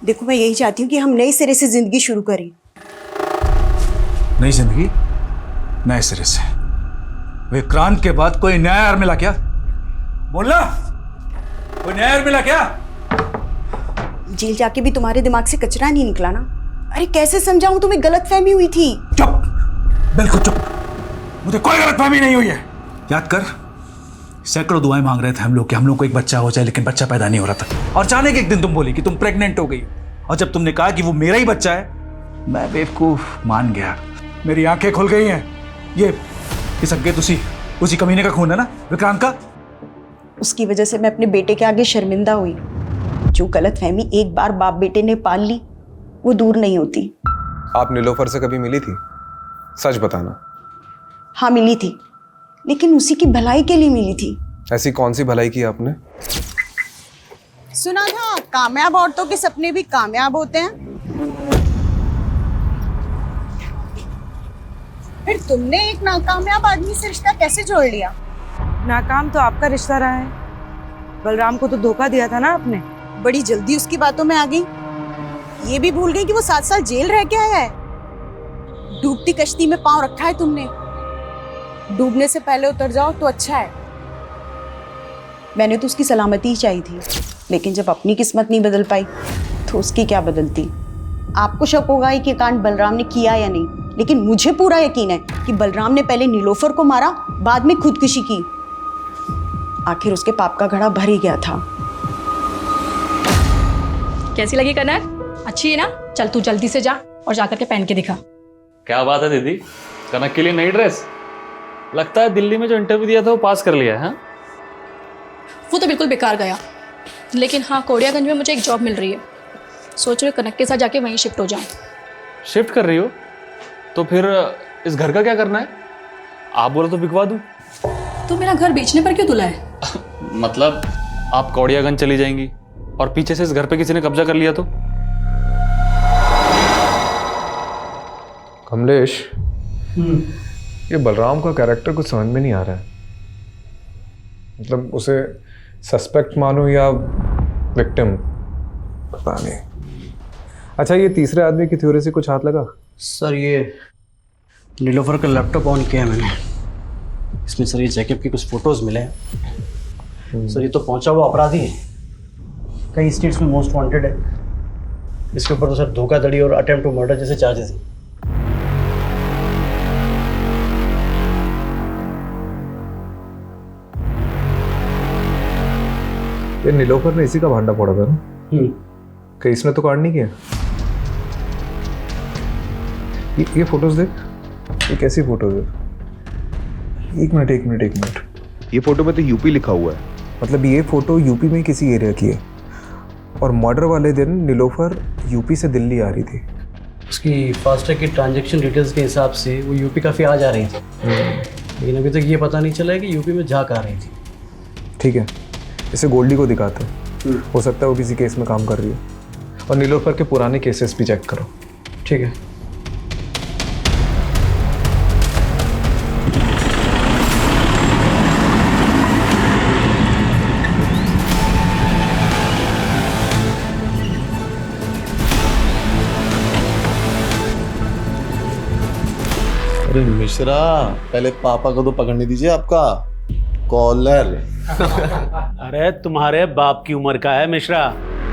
देखो, मैं यही चाहती हूँ कि हम नए सिरे से जिंदगी शुरू करें। नई जिंदगी नए सिरे से? विक्रांत के बाद कोई नया यार मिला क्या? बोलना, कोई नया यार मिला क्या? जेल जाके भी तुम्हारे दिमाग से कचरा नहीं निकला ना? अरे कैसे समझाऊं, तुम्हें गलतफहमी हुई थी। चुप, बिल्कुल चुप, मुझे कोई गलतफहमी नहीं हुई है। याद कर, सैकड़ों दुआएं मांग रहे थे हम लोग को एक बच्चा हो जाए, लेकिन बच्चा पैदा नहीं हो रहा था। और अचानक एक दिन तुम बोली कि तुम प्रेग्नेंट हो गई, और जब तुमने कहा कि वो मेरा ही बच्चा है, मैं बेवकूफ मान गया। मेरी आंखें खुल गई हैं। ये संकेत उसी कमीने का खून है ना, विक्रांत का? उसकी वजह से मैं अपने बेटे के आगे शर्मिंदा हुई। जो गलतफहमी एक बार बाप बेटे ने पाल ली, वो दूर नहीं होती। आप नीलोफर से कभी मिली थी? सच बताना। हाँ, मिली थी, लेकिन उसी की भलाई के लिए मिली थी। ऐसी कौन सी भलाई की आपने? सुना था कामयाब औरतों के सपने भी कामयाब होते हैं। फिर तुमने एक नाकामयाब आदमी से रिश्ता कैसे जोड़ लिया? नाकाम तो आपका रिश्ता रहा है, बलराम को तो धोखा दिया था ना आपने। बड़ी जल्दी उसकी बातों में आ गई। ये भी भूल गई कि वो 7 साल जेल रह के आया है। डूबती कश्ती में पांव रखा है तुमने। डूबने से पहले उतर जाओ तो अच्छा है। मैंने तो उसकी सलामती ही चाहिए थी, लेकिन जब अपनी किस्मत नहीं बदल पाई तो उसकी क्या बदलती। आपको शक होगा कि कांड बलराम ने किया या नहीं, लेकिन मुझे पूरा यकीन है कि बलराम ने पहले नीलोफर को मारा, बाद में खुदकुशी की। आखिर उसके पाप का घड़ा भर ही गया था। कैसी लगी कनक? अच्छी है ना? चल तू जल्दी से जा और जाकर के पहन के दिखा। क्या बात है दीदी, कनक के लिए नई ड्रेस? लगता है दिल्ली में जो इंटरव्यू दिया था वो पास कर लिया है। हाँ? वो तो बिल्कुल बेकार गया, लेकिन हाँ कोड़ियागंज में मुझे एक जॉब मिल रही है। सोच रही हूँ कनक के साथ जाके वहीं शिफ्ट हो जाऊँ। शिफ्ट कर रही हो? तो फिर इस घर का क्या करना है? आप बोलो तो बिकवा दूँ। तो मेरा घर बेचने पर क्यों तुला है? मतलब आप कौड़ियागंज चली जाएंगी और पीछे से इस घर पे किसी ने कब्जा कर लिया तो? कमलेश, ये बलराम का कैरेक्टर कुछ समझ में नहीं आ रहा है। मतलब उसे सस्पेक्ट मानो या विक्टिम, पता नहीं। अच्छा, ये तीसरे आदमी की थ्योरी से कुछ हाथ लगा? सर ये नीलोफर का लैपटॉप ऑन किया है मैंने, इसमें सर ये जैकब की कुछ फोटोज मिले हैं। सर ये तो पहुंचा हुआ अपराधी है, कई स्टेट्स में मोस्ट वांटेड है। इसके ऊपर तो सर धोखाधड़ी और अटेम्प्ट टू मर्डर जैसे चार्जेस हैं। ये नीलोफर ने इसी का भांडा फोड़ा था ना? कहीं इसने तो कांड नहीं किया? ये फोटोज देख, ये कैसी फोटोज है? एक मिनट। ये फोटो में तो यूपी लिखा हुआ है। मतलब ये फोटो यूपी में किसी एरिया की है और मर्डर वाले दिन नीलोफर यूपी से दिल्ली आ रही थी। उसकी फास्टैग की ट्रांजैक्शन डिटेल्स के हिसाब से वो यूपी काफ़ी आ जा रही थी, लेकिन अभी तक ये पता नहीं चला है कि यूपी में जा कहाँ रही थी। ठीक है, इसे गोल्डी को दिखाते हैं, हो सकता है वो किसी केस में काम कर रही है। और नीलोफर के पुराने केसेस भी चेक करो। ठीक है। अरे मिश्रा, पहले पापा को तो पकड़ने दीजिए आपका कॉलर। अरे तुम्हारे बाप की उम्र का है मिश्रा,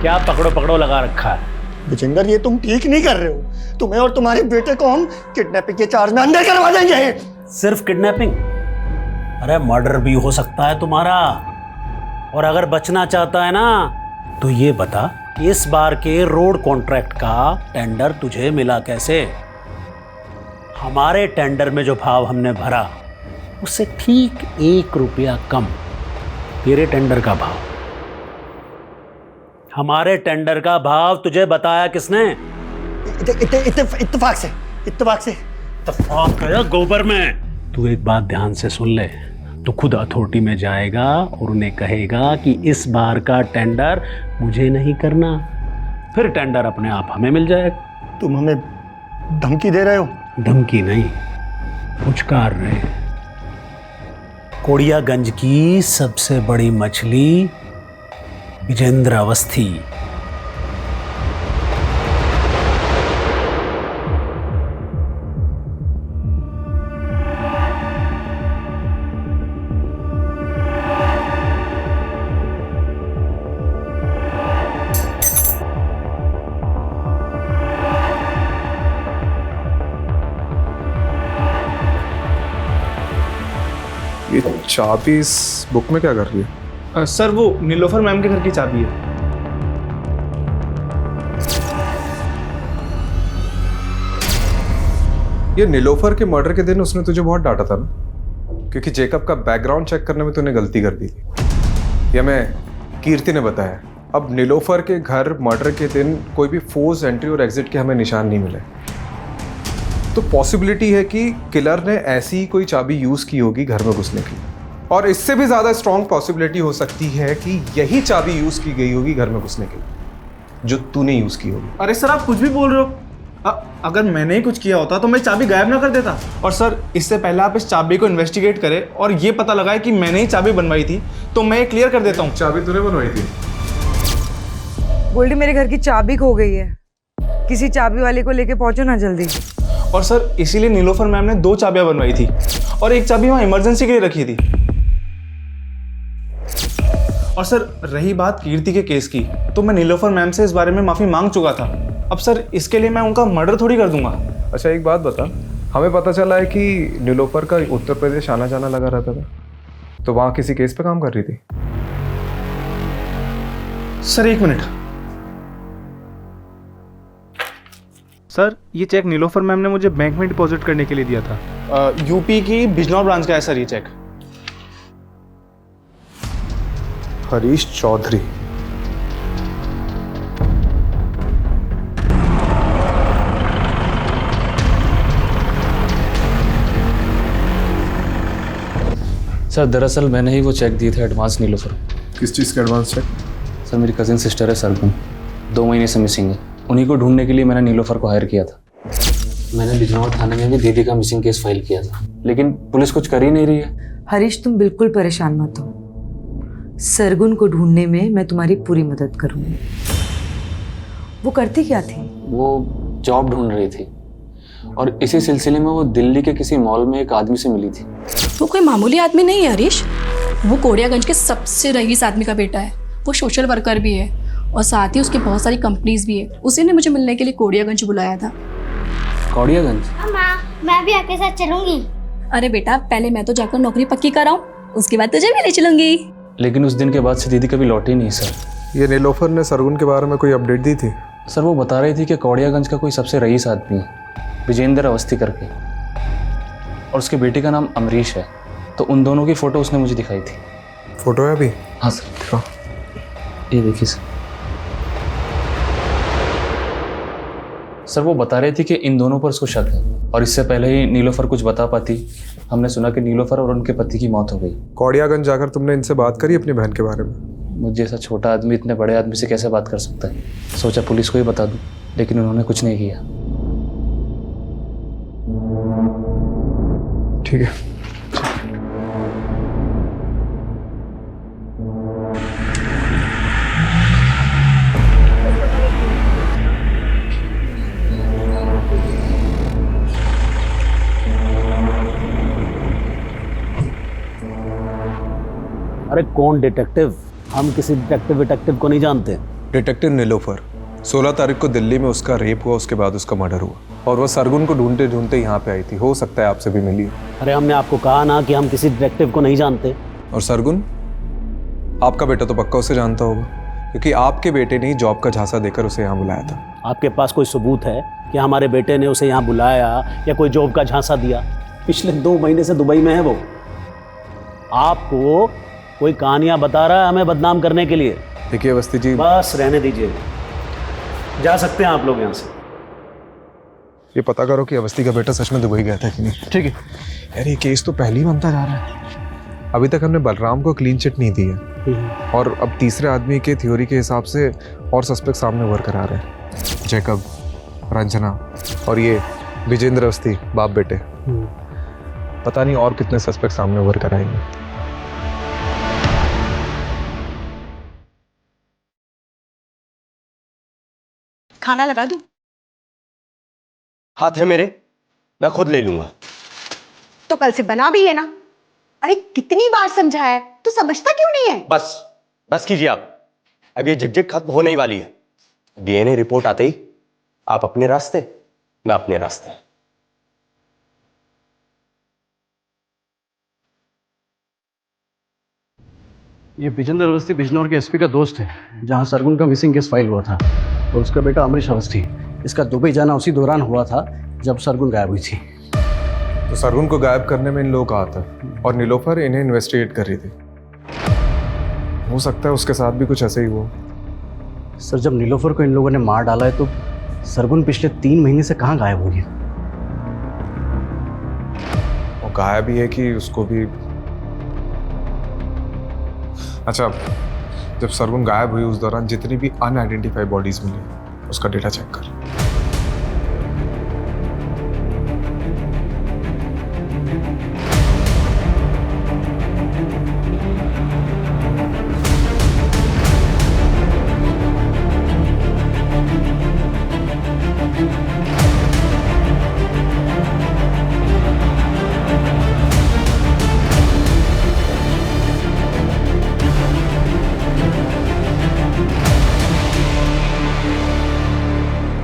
क्या पकड़ो पकड़ो लगा रखा है। विजेंदर, ये तुम ठीक नहीं कर रहे हो। तुम्हें और तुम्हारे बेटे को हम किडनैपिंग के चार्ज में अंदर करवा देंगे। सिर्फ किडनैपिंग? अरे मर्डर भी हो सकता है तुम्हारा। और अगर बचना चाहता है ना तो ये बता, इस बार के रोड कॉन्ट्रैक्ट का टेंडर तुझे मिला कैसे? हमारे टेंडर में जो भाव हमने भरा उससे ठीक 1 रुपया कम तेरे टेंडर का भाव। हमारे टेंडर का भाव तुझे बताया किसने? इत्तेफाक से। इत्तेफाक है गोबर में। तू एक बात ध्यान से सुन ले, तू खुद अथॉरिटी में जाएगा और उन्हें कहेगा कि इस बार का टेंडर मुझे नहीं करना, फिर टेंडर अपने आप हमें मिल जाएगा। तुम हमें धमकी दे रहे हो? धमकी नहीं, पुचकार रहे। कोड़ियागंज की सबसे बड़ी मछली विजेंद्र अवस्थी। ये चाबी इस बुक में क्या कर रही है? सर वो नीलोफर मैम के घर की चाबी है। ये नीलोफर के मर्डर के दिन उसने तुझे बहुत डांटा था ना, क्योंकि जेकब का बैकग्राउंड चेक करने में तूने गलती कर दी थी। यह मैं कीर्ति ने बताया। अब नीलोफर के घर मर्डर के दिन कोई भी फोर्स एंट्री और एग्जिट के हमें निशान नहीं मिले, तो पॉसिबिलिटी है कि किलर ने ऐसी ही कोई चाबी यूज की होगी घर में घुसने की। और इससे भी ज्यादा स्ट्रॉन्ग पॉसिबिलिटी हो सकती है कि यही चाबी यूज की गई होगी घर में घुसने के लिए, जो तूने यूज की होगी। अरे सर, आप कुछ भी बोल रहे हो। अगर मैंने ही कुछ किया होता तो मैं चाबी गायब ना कर देता। और सर, इससे पहले आप इस चाबी को इन्वेस्टिगेट करें और ये पता लगाए कि मैंने ही चाबी बनवाई थी, तो मैं ये क्लियर कर देता हूँ। चाबी तूने बनवाई थी? गोल्डी, मेरे घर की चाबी खो गई है, किसी चाबी वाले को लेके पहुंचो ना जल्दी। और सर, इसीलिए नीलोफर मैम ने 2 चाबियां बनवाई थी और एक चाबी वहां इमरजेंसी के लिए रखी थी। और सर, रही बात कीर्ति के केस की, तो मैं नीलोफर मैम से इस बारे में माफी मांग चुका था। अब सर, इसके लिए मैं उनका मर्डर थोड़ी कर दूंगा। अच्छा, एक बात बता, हमें पता चला है कि नीलोफर का उत्तर प्रदेश आना जाना लगा रहता था, तो वहां किसी केस पे काम कर रही थी? Sir, 1 minute. सर, ये चेक नीलोफर मैम ने मुझे बैंक में डिपॉजिट करने के लिए दिया था। यूपी की बिजनौर ब्रांच का है सर ये चेक। हरीश चौधरी। सर दरअसल मैंने ही वो चेक दिए थे एडवांस नीलोफर। किस चीज़ का एडवांस चेक? सर मेरी कजिन सिस्टर है सरगुन, 2 महीने से मिसिंग है। उन्हीं को ढूंढने के लिए मैंने नीलोफर को हायर किया था। मैंने बिजनौर थाने में भी दीदी का मिसिंग केस फाइल किया था, लेकिन पुलिस कुछ कर ही नहीं रही है। हरीश तुम बिल्कुल परेशान मत हो, सरगुन को ढूंढने में मैं तुम्हारी पूरी मदद करूंगी। वो करती क्या थी? वो जॉब ढूंढ रही थी और इसी सिलसिले में वो दिल्ली के किसी मॉल में एक आदमी से मिली थी। वो कोई मामूली आदमी नहीं है हरीश, वो कोड़ियागंज के सबसे रईस आदमी का बेटा है। वो सोशल वर्कर भी है और साथ ही उसकी बहुत सारी कंपनीज भी है। उसी ने मुझे मिलने के लिए कोड़ियागंज बुलाया था। कोड़ियागंज? माँ, मैं भी आपके साथ चलूंगी। अरे बेटा, पहले मैं तो जाकर नौकरी पक्की कराऊं, उसके बाद तुझे भी ले चलूंगी। लेकिन उस दिन के बाद से दीदी कभी लौटी नहीं सर। ये नीलोफर ने सरगुन के बारे में कोई अपडेट दी थी? सर वो बता रही थी कि कोड़ियागंज का कोई सबसे रईस आदमी है, विजेंद्र अवस्थी करके, और उसके बेटे का नाम अमरीश है। तो उन दोनों की फ़ोटो उसने मुझे दिखाई थी। फ़ोटो है अभी? हाँ सर दिखाओ। ये देखिए सर वो बता रहे थे कि इन दोनों पर उसको शक है, और इससे पहले ही नीलोफर कुछ बता पाती, हमने सुना कि नीलोफर और उनके पति की मौत हो गई। कोड़ियागंज जाकर तुमने इनसे बात करी अपनी बहन के बारे में? मुझ जैसा छोटा आदमी इतने बड़े आदमी से कैसे बात कर सकता है? सोचा पुलिस को ही बता दूं, लेकिन उन्होंने कुछ नहीं किया। ठीक है। अरे कौन डिटेक्टिव? हम किसी डिटेक्टिव को नहीं जानते। डिटेक्टिव नीलोफर। 16 तारीख को दिल्ली में उसका रेप हुआ, उसके बाद उसका मर्डर हुआ, और वो सरगुन को ढूंढते ढूंढते यहाँ पे आई थी। हो सकता है आपसे भी मिली। अरे हमने आपको कहा ना कि हम किसी डिटेक्टिव को नहीं जानते। और सरगुन, आपका बेटा तो पक्का उसे जानता होगा, क्योंकि आपके बेटे ने जॉब का झांसा देकर उसे यहाँ बुलाया था। आपके पास कोई सबूत है कि हमारे बेटे ने उसे यहाँ बुलाया या कोई जॉब का झांसा दिया? पिछले 2 महीने से दुबई में है वो। आपको कोई कहानियां बता रहा है हमें बदनाम करने के लिए। देखिए अवस्थी जी, बस रहने दीजिए, जा सकते हैं आप लोग यहाँ से। ये पता करो कि अवस्थी का बेटा सच में दुबई गया था कि नहीं। ठीक है यार, ये केस तो पहले ही बनता जा रहा है। अभी तक हमने बलराम को क्लीन चिट नहीं दी है, और अब तीसरे आदमी के थ्योरी के हिसाब से और सस्पेक्ट सामने उभर कर आ रहे हैं। जैकब, रंजना और ये विजेंद्र अवस्थी, बाप बेटे। पता नहीं और कितने सस्पेक्ट सामने उभर कर आएंगे। खाना लगा दूं? हाथ है मेरे, मैं खुद ले लूंगा। तो कल से बना भी है ना। अरे कितनी बार समझाया है, तू समझता क्यों नहीं है? बस कीजिए आप। अब ये झिकझिक खत्म होने ही वाली है। डीएनए रिपोर्ट आते ही आप अपने रास्ते, मैं अपने रास्ते। ये विजेंद्र अवस्थी बिजनौर के एसपी का दोस्त है, जहां सरगुन का मिसिंग केस फाइल हुआ था, और उसका बेटा अमरीश अवस्थी। इसका दुबई जाना उसी दौरान हुआ था जब सरगुन गायब हुई थी। तो सरगुन को गायब करने में इन लोगों का हाथ है, और नीलोफर इन्हें इन्वेस्टिगेट कर रही थी। हो सकता है उसके साथ भी कुछ ऐसे ही हुआ। सर जब नीलोफर को इन लोगों ने मार डाला है, तो सरगुन पिछले 3 महीने से कहाँ गायब हुई है? वो गायब ही है कि उसको भी। अच्छा, जब सरगुन गायब हुई उस दौरान जितनी भी अनआइडेंटिफाइड बॉडीज मिली, उसका डेटा चेक कर।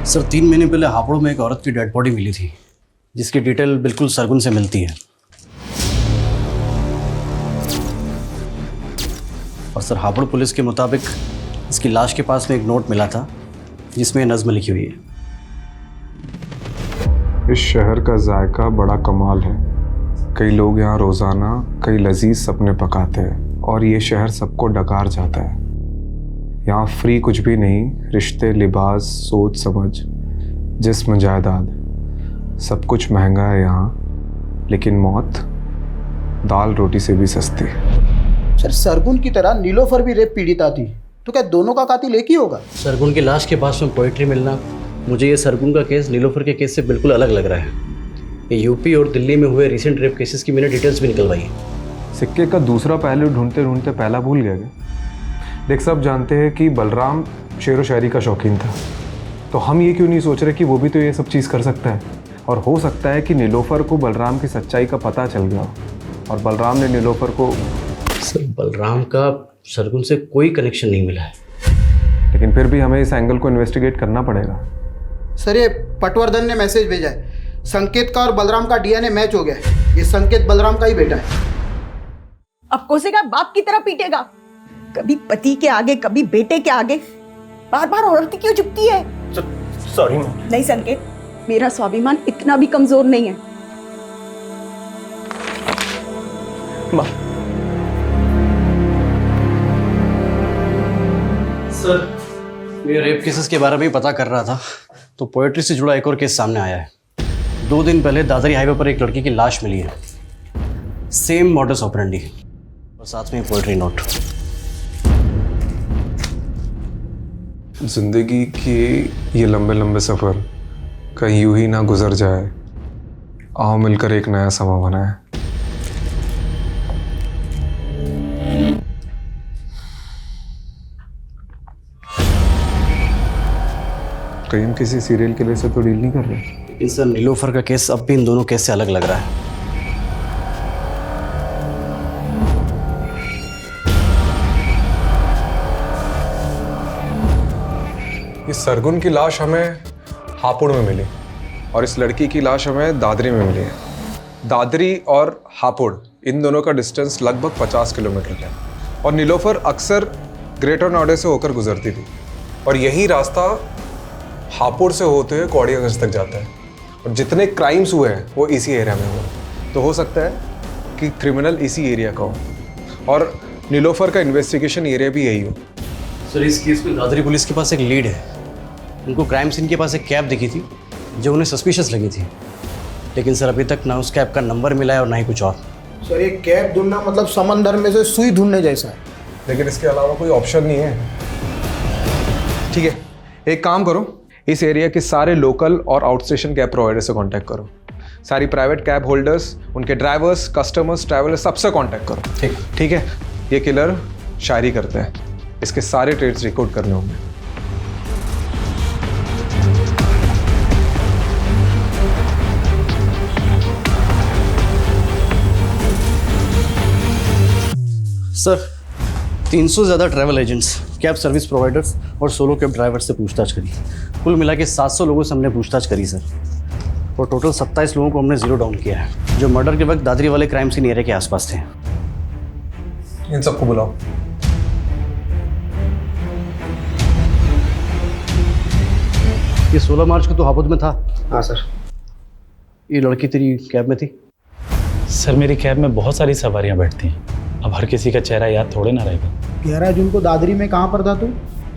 सर 3 महीने पहले हापुड़ में एक औरत की डेड बॉडी मिली थी, जिसकी डिटेल बिल्कुल सरगुन से मिलती है। और सर हापुड़ पुलिस के मुताबिक इसकी लाश के पास में एक नोट मिला था, जिसमें नज़्म लिखी हुई है। इस शहर का जायका बड़ा कमाल है, कई लोग यहाँ रोज़ाना कई लजीज सपने पकाते हैं और ये शहर सबको डकार जाता है। यहाँ फ्री कुछ भी नहीं, रिश्ते, लिबास, सोच समझ, जिस्म, जायदाद, सब कुछ महंगा है यहाँ, लेकिन मौत दाल रोटी से भी सस्ती। सर सरगुन की तरह नीलोफर भी रेप पीड़िता थी, तो क्या दोनों का कातिल एक ही होगा? सरगुन की लाश के पास में पोइट्री मिलना, मुझे ये सरगुन का केस नीलोफर के केस से बिल्कुल अलग लग रहा है। ये यूपी और दिल्ली में हुए रिसेंट रेप केसेस की मैंने डिटेल्स भी निकलवाई है। सिक्के का दूसरा पहलू ढूंढते ढूंढते पहला भूल गया क्या? देख, सब जानते हैं कि बलराम शेर व शायरी का शौकीन था, तो हम ये क्यों नहीं सोच रहे कि वो भी तो ये सब चीज़ कर सकता है, और हो सकता है कि नीलोफर को बलराम की सच्चाई का पता चल गया और बलराम ने नीलोफर को। सर बलराम का सरगुन से कोई कनेक्शन नहीं मिला है, लेकिन फिर भी हमें इस एंगल को इन्वेस्टिगेट करना पड़ेगा। सर ये पटवर्धन ने मैसेज भेजा है, संकेत का और बलराम का डीएनए मैच हो गया है। ये संकेत बलराम का ही बेटा है। अब कोसेगा बाप की तरह पीटेगा, कभी पति के आगे कभी बेटे के आगे, बार बार औरत क्यों झुकती है? सॉरी नहीं संकेत, मेरा स्वाभिमान इतना भी कमजोर नहीं है। सर मैं रेप केसेस के बारे में ही पता कर रहा था तो पोएट्री से जुड़ा एक और केस सामने आया है। 2 दिन पहले दादरी हाईवे पर एक लड़की की लाश मिली है, सेम मॉडस ऑपरेंडी और साथ में पोएट्री नोट। जिंदगी के ये लंबे लंबे सफ़र कहीं यूं ही ना गुजर जाए, आओ मिलकर एक नया समा बनाए। कहीं हम किसी सीरियल किलर से तो डील नहीं कर रहे। लेकिन सर नीलोफर का केस अब भी इन दोनों केस से अलग लग रहा है। इस सरगुन की लाश हमें हापुड़ में मिली और इस लड़की की लाश हमें दादरी में मिली है। दादरी और हापुड़ इन दोनों का डिस्टेंस लगभग 50 किलोमीटर है और नीलोफर अक्सर ग्रेटर नोएडा से होकर गुजरती थी और यही रास्ता हापुड़ से होते हुए कौड़ियागंज तक जाता है और जितने क्राइम्स हुए हैं वो इसी एरिया में हुए। तो हो सकता है कि क्रिमिनल इसी एरिया का हो और नीलोफर का इन्वेस्टिगेशन एरिया भी यही हो। सर इस केस में दादरी पुलिस के पास एक लीड है। उनको क्राइम सीन के पास एक कैब दिखी थी जो उन्हें सस्पिशियस लगी थी, लेकिन सर अभी तक ना उस कैब का नंबर मिला है और ना ही कुछ और। सर ये कैब ढूंढना मतलब समंदर में से सुई ढूंढने जैसा है, लेकिन इसके अलावा कोई ऑप्शन नहीं है। ठीक है, एक काम करो, इस एरिया के सारे लोकल और आउट स्टेशन कैब प्रोवाइडर से कांटेक्ट करो। सारी प्राइवेट कैब होल्डर्स, उनके ड्राइवर्स, कस्टमर्स, ट्रैवलर्स, सबसे कांटेक्ट करो। ठीक है। ये किलर शायरी करते हैं, इसके सारे ट्रेड्स रिकॉर्ड करने होंगे। सर 300 से ज़्यादा travel agents, cab service providers और सोलो कैब ड्राइवर से पूछताछ करी। कुल मिला के 700 लोगों से हमने पूछताछ करी सर, और टोटल 27 लोगों को हमने जीरो डाउन किया है जो मर्डर के वक्त दादरी वाले क्राइम सीन एरिया के आसपास थे। इन सबको बुलाओ। ये 16 मार्च को तो हापुड़ में था। हाँ सर। ये लड़की तेरी कैब में थी? सर मेरी कैब में बहुत सारी सवारियां बैठती हैं, अब हर किसी का चेहरा याद थोड़े ना रहेगा। 11 जून को दादरी में कहाँ पर था तू?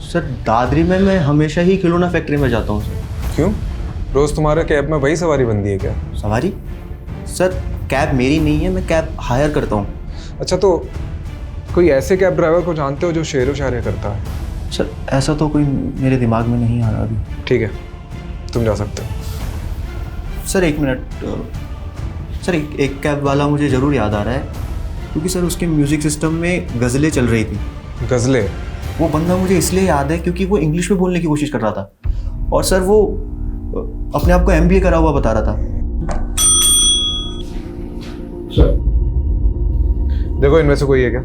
सर दादरी में मैं हमेशा ही खिलौना फैक्ट्री में जाता हूँ सर। क्यों? रोज तुम्हारे कैब में वही सवारी बनती है क्या? सवारी? सर कैब मेरी नहीं है, मैं कैब हायर करता हूँ। अच्छा, तो कोई ऐसे कैब ड्राइवर को जानते हो जो शेर व शायरी करता है? सर ऐसा तो कोई मेरे दिमाग में नहीं आ रहा अभी। ठीक है, तुम जा सकते हो। सर 1 मिनट सर, एक कैब वाला मुझे ज़रूर याद आ रहा है, क्योंकि सर उसके म्यूज़िक सिस्टम में गज़लें चल रही थी। गज़लें? वो बंदा मुझे इसलिए याद है क्योंकि वो इंग्लिश में बोलने की कोशिश कर रहा था और सर वो अपने आप को MBA करा हुआ बता रहा था। देखो इनमें से कोई है क्या?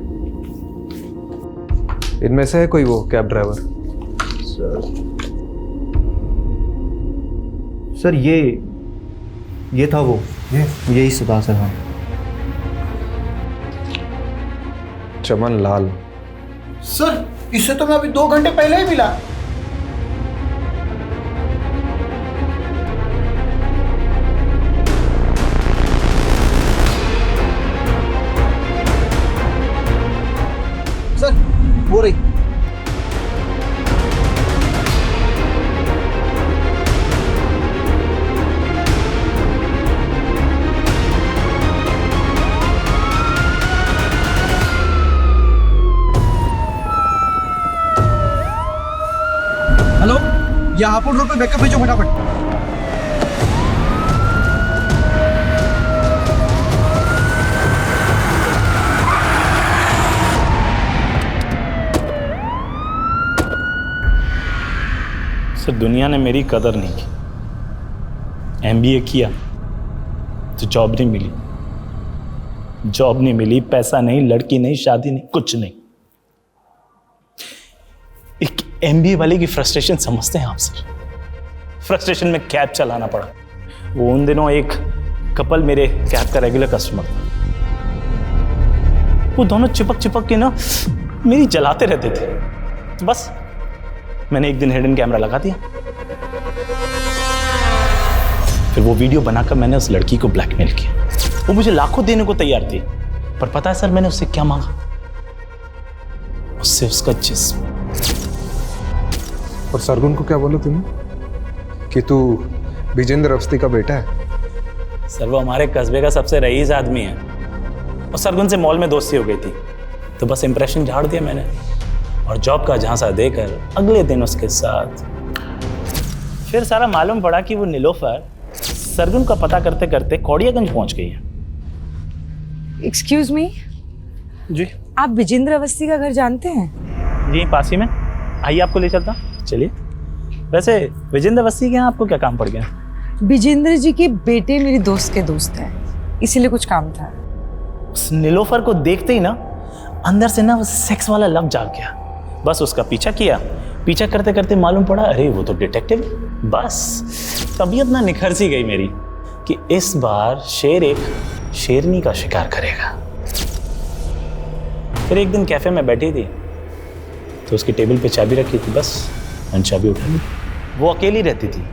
इनमें से है कोई वो कैब ड्राइवर? सर ये था वो, यही सुधा सर। हाँ चमन लाल। सर इससे तो मैं अभी 2 घंटे पहले ही मिला। ये हापुड़ रोड पे बैकअप भेजो फटाफट। सर दुनिया ने मेरी कदर नहीं की। एमबीए किया तो जॉब नहीं मिली, जॉब नहीं मिली, पैसा नहीं, लड़की नहीं, शादी नहीं, कुछ नहीं। एक एमबीए वाले की फ्रस्ट्रेशन समझते हैं आप सर? फ्रस्ट्रेशन में कैब चलाना पड़ा। वो उन दिनों एक कपल मेरे कैब का रेगुलर कस्टमर था। वो दोनों चिपक के ना मेरी जलाते रहते थे। तो बस मैंने एक दिन हिडन कैमरा लगा दिया। फिर वो वीडियो बनाकर मैंने उस लड़की को ब्लैकमेल किया। वो मुझे लाखों देने को तैयार थी, पर पता है सर मैंने उससे क्या मांगा? उससे उसका जिस्म। और सरगुन को क्या बोला तूने कि तू विजेंद्र अवस्थी का बेटा है? सर वो हमारे कस्बे का सबसे रईस आदमी है और सरगुन से मॉल में दोस्ती हो गई थी, तो बस इंप्रेशन झाड़ दिया मैंने और जॉब का झांसा देकर अगले दिन उसके साथ। फिर सारा मालूम पड़ा कि वो नीलोफर सरगुन का पता करते करते कौड़ियागंज पहुंच गई है। एक्सक्यूज मी जी, आप विजेंद्र अवस्थी का घर जानते हैं? जी पास ही में, आइए आपको ले चलता। चलिए। वैसे विजेंद्र अवस्थी के यहाँ आपको क्या काम पड़ गया? विजेंद्र जी के बेटे मेरी दोस्त के दोस्त हैं, इसीलिए कुछ काम था। उस नीलोफर को देखते ही ना अंदर से ना वो सेक्स वाला लव जाग गया। बस उसका पीछा किया, पीछा करते करते मालूम पड़ा अरे वो तो डिटेक्टिव। बस तबीयत ना निखर सी गई मेरी कि इस बार शेर एक शेरनी का शिकार करेगा। फिर एक दिन कैफे में बैठी थी तो उसकी टेबल पे चाबी रखी थी, बस मैंने चाबी उठा ली। वो अकेली रहती थी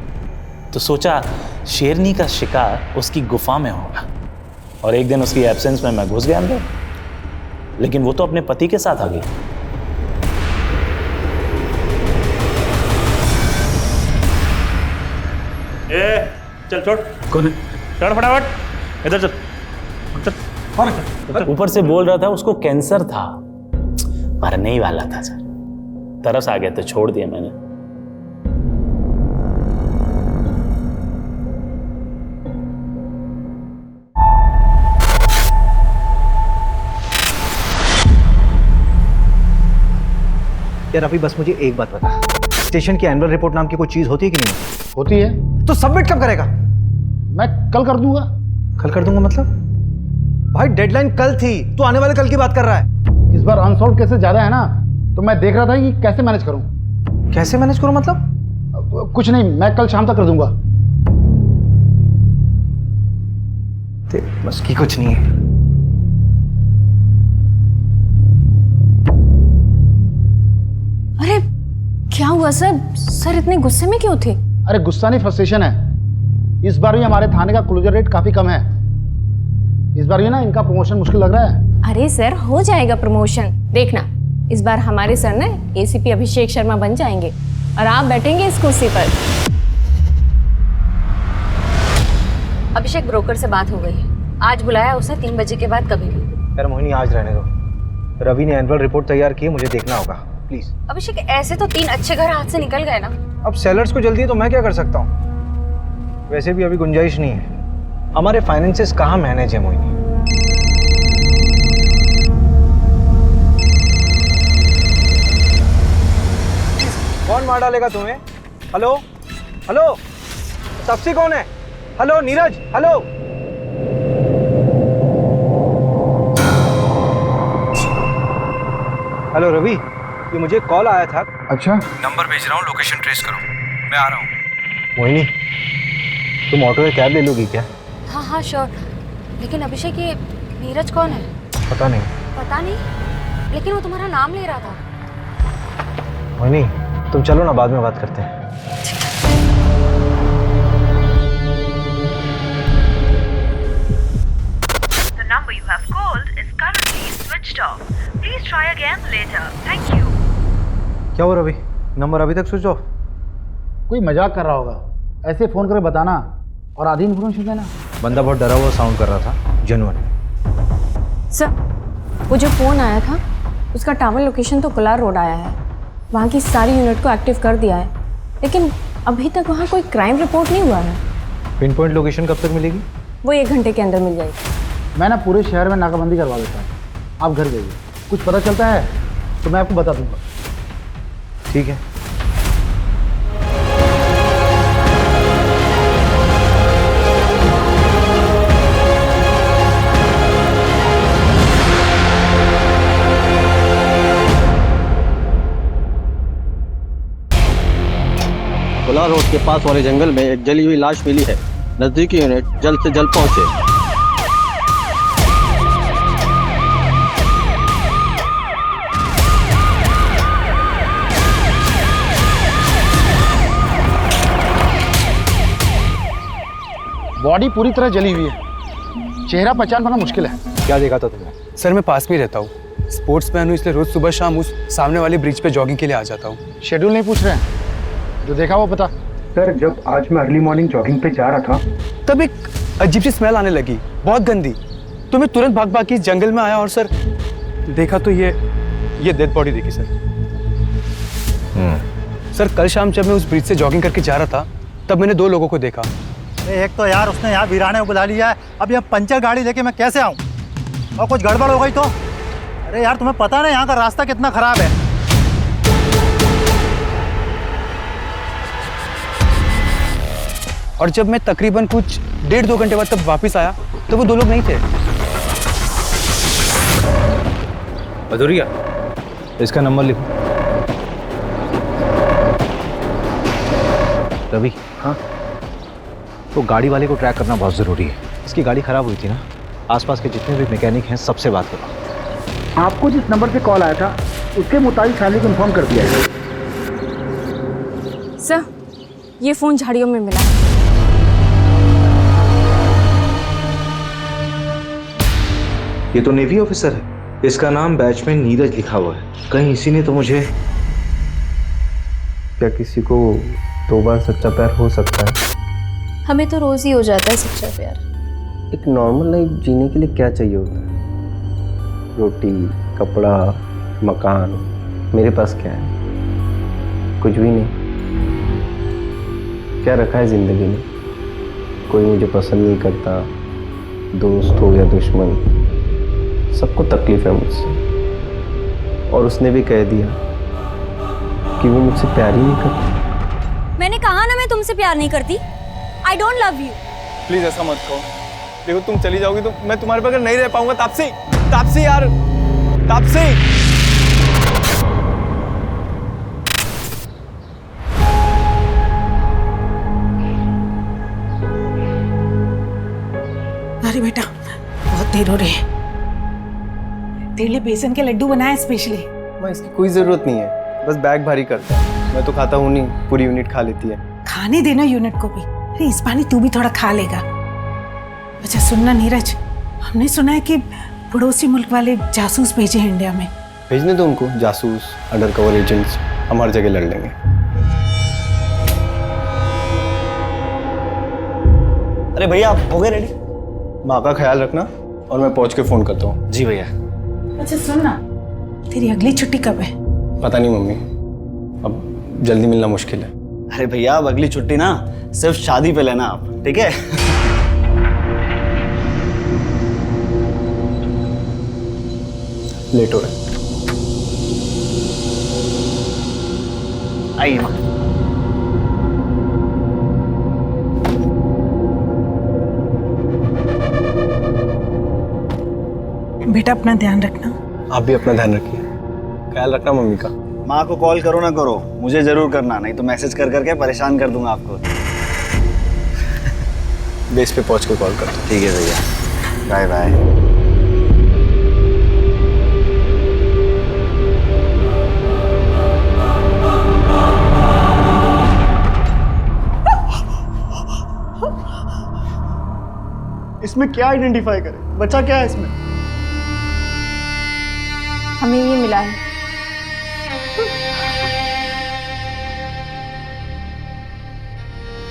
तो सोचा शेरनी का शिकार उसकी गुफा में होगा, और एक दिन उसकी एब्सेंस में मैं घुस गया अंदर, लेकिन वो तो अपने पति के साथ आ गई। चल छोड़। कौन है? चढ़ फटाफट, इधर चल। ऊपर से बोल रहा था उसको कैंसर था, मरने ही वाला था सर। तरस आ गया तो छोड़ दिया मैंने। यार अभी बस मुझे एक बात बता, स्टेशन की एनुअल रिपोर्ट नाम की कोई चीज होती है कि नहीं? होती है। तो सबमिट कब करेगा? मैं कल कर दूंगा। कल कर दूंगा मतलब? भाई डेडलाइन कल थी, तू आने वाले कल की बात कर रहा है। इस बार अनसॉल्व केसेस ज्यादा है ना, तो मैं देख रहा था कि कैसे मैनेज करूं। कैसे मैनेज करूं मतलब? कुछ नहीं, मैं कल शाम तक कर दूंगा। बस की कुछ नहीं है। अरे क्या हुआ सर? सर इतने गुस्से में क्यों थे? अरे गुस्सा नहीं, फ्रस्ट्रेशन है। इस बार भी हमारे थाने का क्लोजर रेट काफी कम है। इस बार भी ना इनका प्रमोशन मुश्किल लग रहा है। अरे सर हो जाएगा प्रमोशन, देखना इस बार हमारे सर ने एसीपी अभिषेक शर्मा बन जाएंगे और आप बैठेंगे इस कुर्सी पर। अभिषेक ब्रोकर से बात हो गई है, आज बुलाया उसने 3 बजे के बाद कभी भी। यार मोहिनी आज रहने दो, रवि ने एनुअल रिपोर्ट तैयार की है, मुझे देखना होगा प्लीज। अभिषेक ऐसे तो 3 अच्छे घर हाथ से निकल गए ना। अब सेलर्स को जल्दी है तो मैं क्या कर सकता हूँ? वैसे भी अभी गुंजाइश नहीं है, हमारे फाइनेंसेस कहाँ मैनेज है मोहिनी। कौन मार डालेगा तुम्हें? हेलो हेलो, तपसी कौन है? Hello Neeraj, hello. Hello Ravi, ये मुझे कॉल आया था। अच्छा, नंबर भेज रहा हूँ, लोकेशन ट्रेस करो, मैं आ रहा हूँ। मोहिनी तुम ऑटो या कैब ले लोगी क्या? हाँ हाँ श्योर, लेकिन अभिषेक ये नीरज कौन है? पता नहीं। पता नहीं, लेकिन वो तुम्हारा नाम ले रहा था। मोहिनी तुम चलो ना, बाद में बात करते हैं। The number you have called is currently switched off. Please try again later. Thank you. क्या हो रवि, नंबर अभी तक स्विच ऑफ? कोई मजाक कर रहा होगा, ऐसे फोन करके बताना और आधी इन्फॉर्मेशन देना। बंदा बहुत डरा हुआ साउंड कर रहा था, जेन्युइन। सर वो जो फोन आया था उसका टावर लोकेशन तो कोलार रोड आया है, वहाँ की सारी यूनिट को एक्टिव कर दिया है, लेकिन अभी तक वहाँ कोई क्राइम रिपोर्ट नहीं हुआ है। पिन पॉइंट लोकेशन कब तक मिलेगी? वो 1 घंटे के अंदर मिल जाएगी। मैं ना पूरे शहर में नाकाबंदी करवा देता हूँ, आप घर जाइए, कुछ पता चलता है तो मैं आपको बता दूंगा। ठीक है। कोलार रोड के पास वाले जंगल में एक जली हुई लाश मिली है। नजदीकी यूनिट जल्द से जल्द पहुंचे। बॉडी पूरी तरह जली हुई है, चेहरा पहचान पाना मुश्किल है। क्या देखा था तुमने? सर मैं पास में रहता हूँ, स्पोर्ट्स मैन हूँ, इसलिए रोज सुबह शाम उस सामने वाले ब्रिज पे जॉगिंग के लिए आ जाता हूँ। शेड्यूल नहीं पूछ रहे हैं, जो देखा वो पता। सर जब आज मैं अर्ली मॉर्निंग जॉगिंग पे जा रहा था तब एक अजीब सी स्मेल आने लगी, बहुत गंदी। तो मैं तुरंत भाग भाग के इस जंगल में आया और सर देखा तो ये डेड बॉडी देखी सर। सर कल शाम जब मैं उस ब्रिज से जॉगिंग करके जा रहा था तब मैंने 2 लोगों को देखा। एक तो यार उसने यहाँ वीराने को बुला लिया है, अब यहाँ पंचर गाड़ी लेके मैं कैसे आऊँ? और कुछ गड़बड़ हो गई तो? अरे यार तुम्हें पता ना यहाँ का रास्ता कितना खराब है। और जब मैं तकरीबन कुछ 1.5-2 घंटे बाद तब वापस आया तो वो 2 लोग नहीं थे। भदौरिया, इसका नंबर लिखो। रवि। हाँ? तो गाड़ी वाले को ट्रैक करना बहुत ज़रूरी है। इसकी गाड़ी ख़राब हुई थी ना, आसपास के जितने भी मैकेनिक हैं सबसे बात करो। आपको जिस नंबर से कॉल आया था उसके मुताबिक शादी को इन्फॉर्म कर दिया है। सर, ये फ़ोन झाड़ियों में मिला। ये तो नेवी ऑफिसर है, इसका नाम बैचमैन नीरज लिखा हुआ है। कहीं इसी ने तो मुझे। क्या किसी को 2 बार सच्चा प्यार हो सकता है? हमें तो रोज़ ही हो जाता है सच्चा प्यार। एक नॉर्मल लाइफ जीने के लिए क्या चाहिए होता है? रोटी, कपड़ा, मकान। मेरे पास क्या है? कुछ भी नहीं। क्या रखा है जिंदगी में? कोई मुझे पसंद नहीं करता, दोस्त हो या दुश्मन, सबको तकलीफ है मुझसे। और उसने भी कह दिया कि वो मुझसे प्यार ही नहीं करती। मैंने कहा ना मैं तुमसे प्यार नहीं करती। I don't love you. Please ऐसा मत कहो। देखो तुम चली जाओगी तो मैं तुम्हारे बगैर नहीं रह पाऊंगा। तापसी, तापसी यार, तापसी। अरे बेटा, बहुत देर हो रही है। तेरे लिए बेसन के लड्डू बनाए स्पेशली। मैं इसकी कोई जरूरत नहीं है, बस बैग भारी करता है। मैं तो खाता हूँ नहीं, पूरी यूनिट खा लेती है। खाने देना यूनिट को भी। अरे इस पानी तू भी थोड़ा खा लेगा। अच्छा सुनना नीरज, हमने सुना है कि पड़ोसी मुल्क वाले जासूस भेजे हैं इंडिया में। भेजने दो उनको, जासूस, अंडर कवर एजेंट्स, हम हर जगह लड़ लेंगे। अरे भैया आप हो गए रेडी? माँ का ख्याल रखना और मैं पहुंच के फोन करता हूँ। जी भैया। अच्छा सुन ना, तेरी अगली छुट्टी कब है? पता नहीं मम्मी, अब जल्दी मिलना मुश्किल है। अरे भैया अब अगली छुट्टी ना सिर्फ शादी पे लेना आप, ठीक है? लेट हो रहा है। आइए माँ। बेटा अपना ध्यान रखना। आप भी अपना ध्यान रखिए, ख्याल रखना मम्मी का। माँ को कॉल करो ना करो, मुझे जरूर करना, नहीं तो मैसेज कर करके परेशान कर दूंगा आपको। बेस पे पहुंच के कॉल करता हूँ। ठीक है भैया, बाय बाय। इसमें क्या आइडेंटिफाई करें? बच्चा क्या है इसमें? हमें ये मिला है।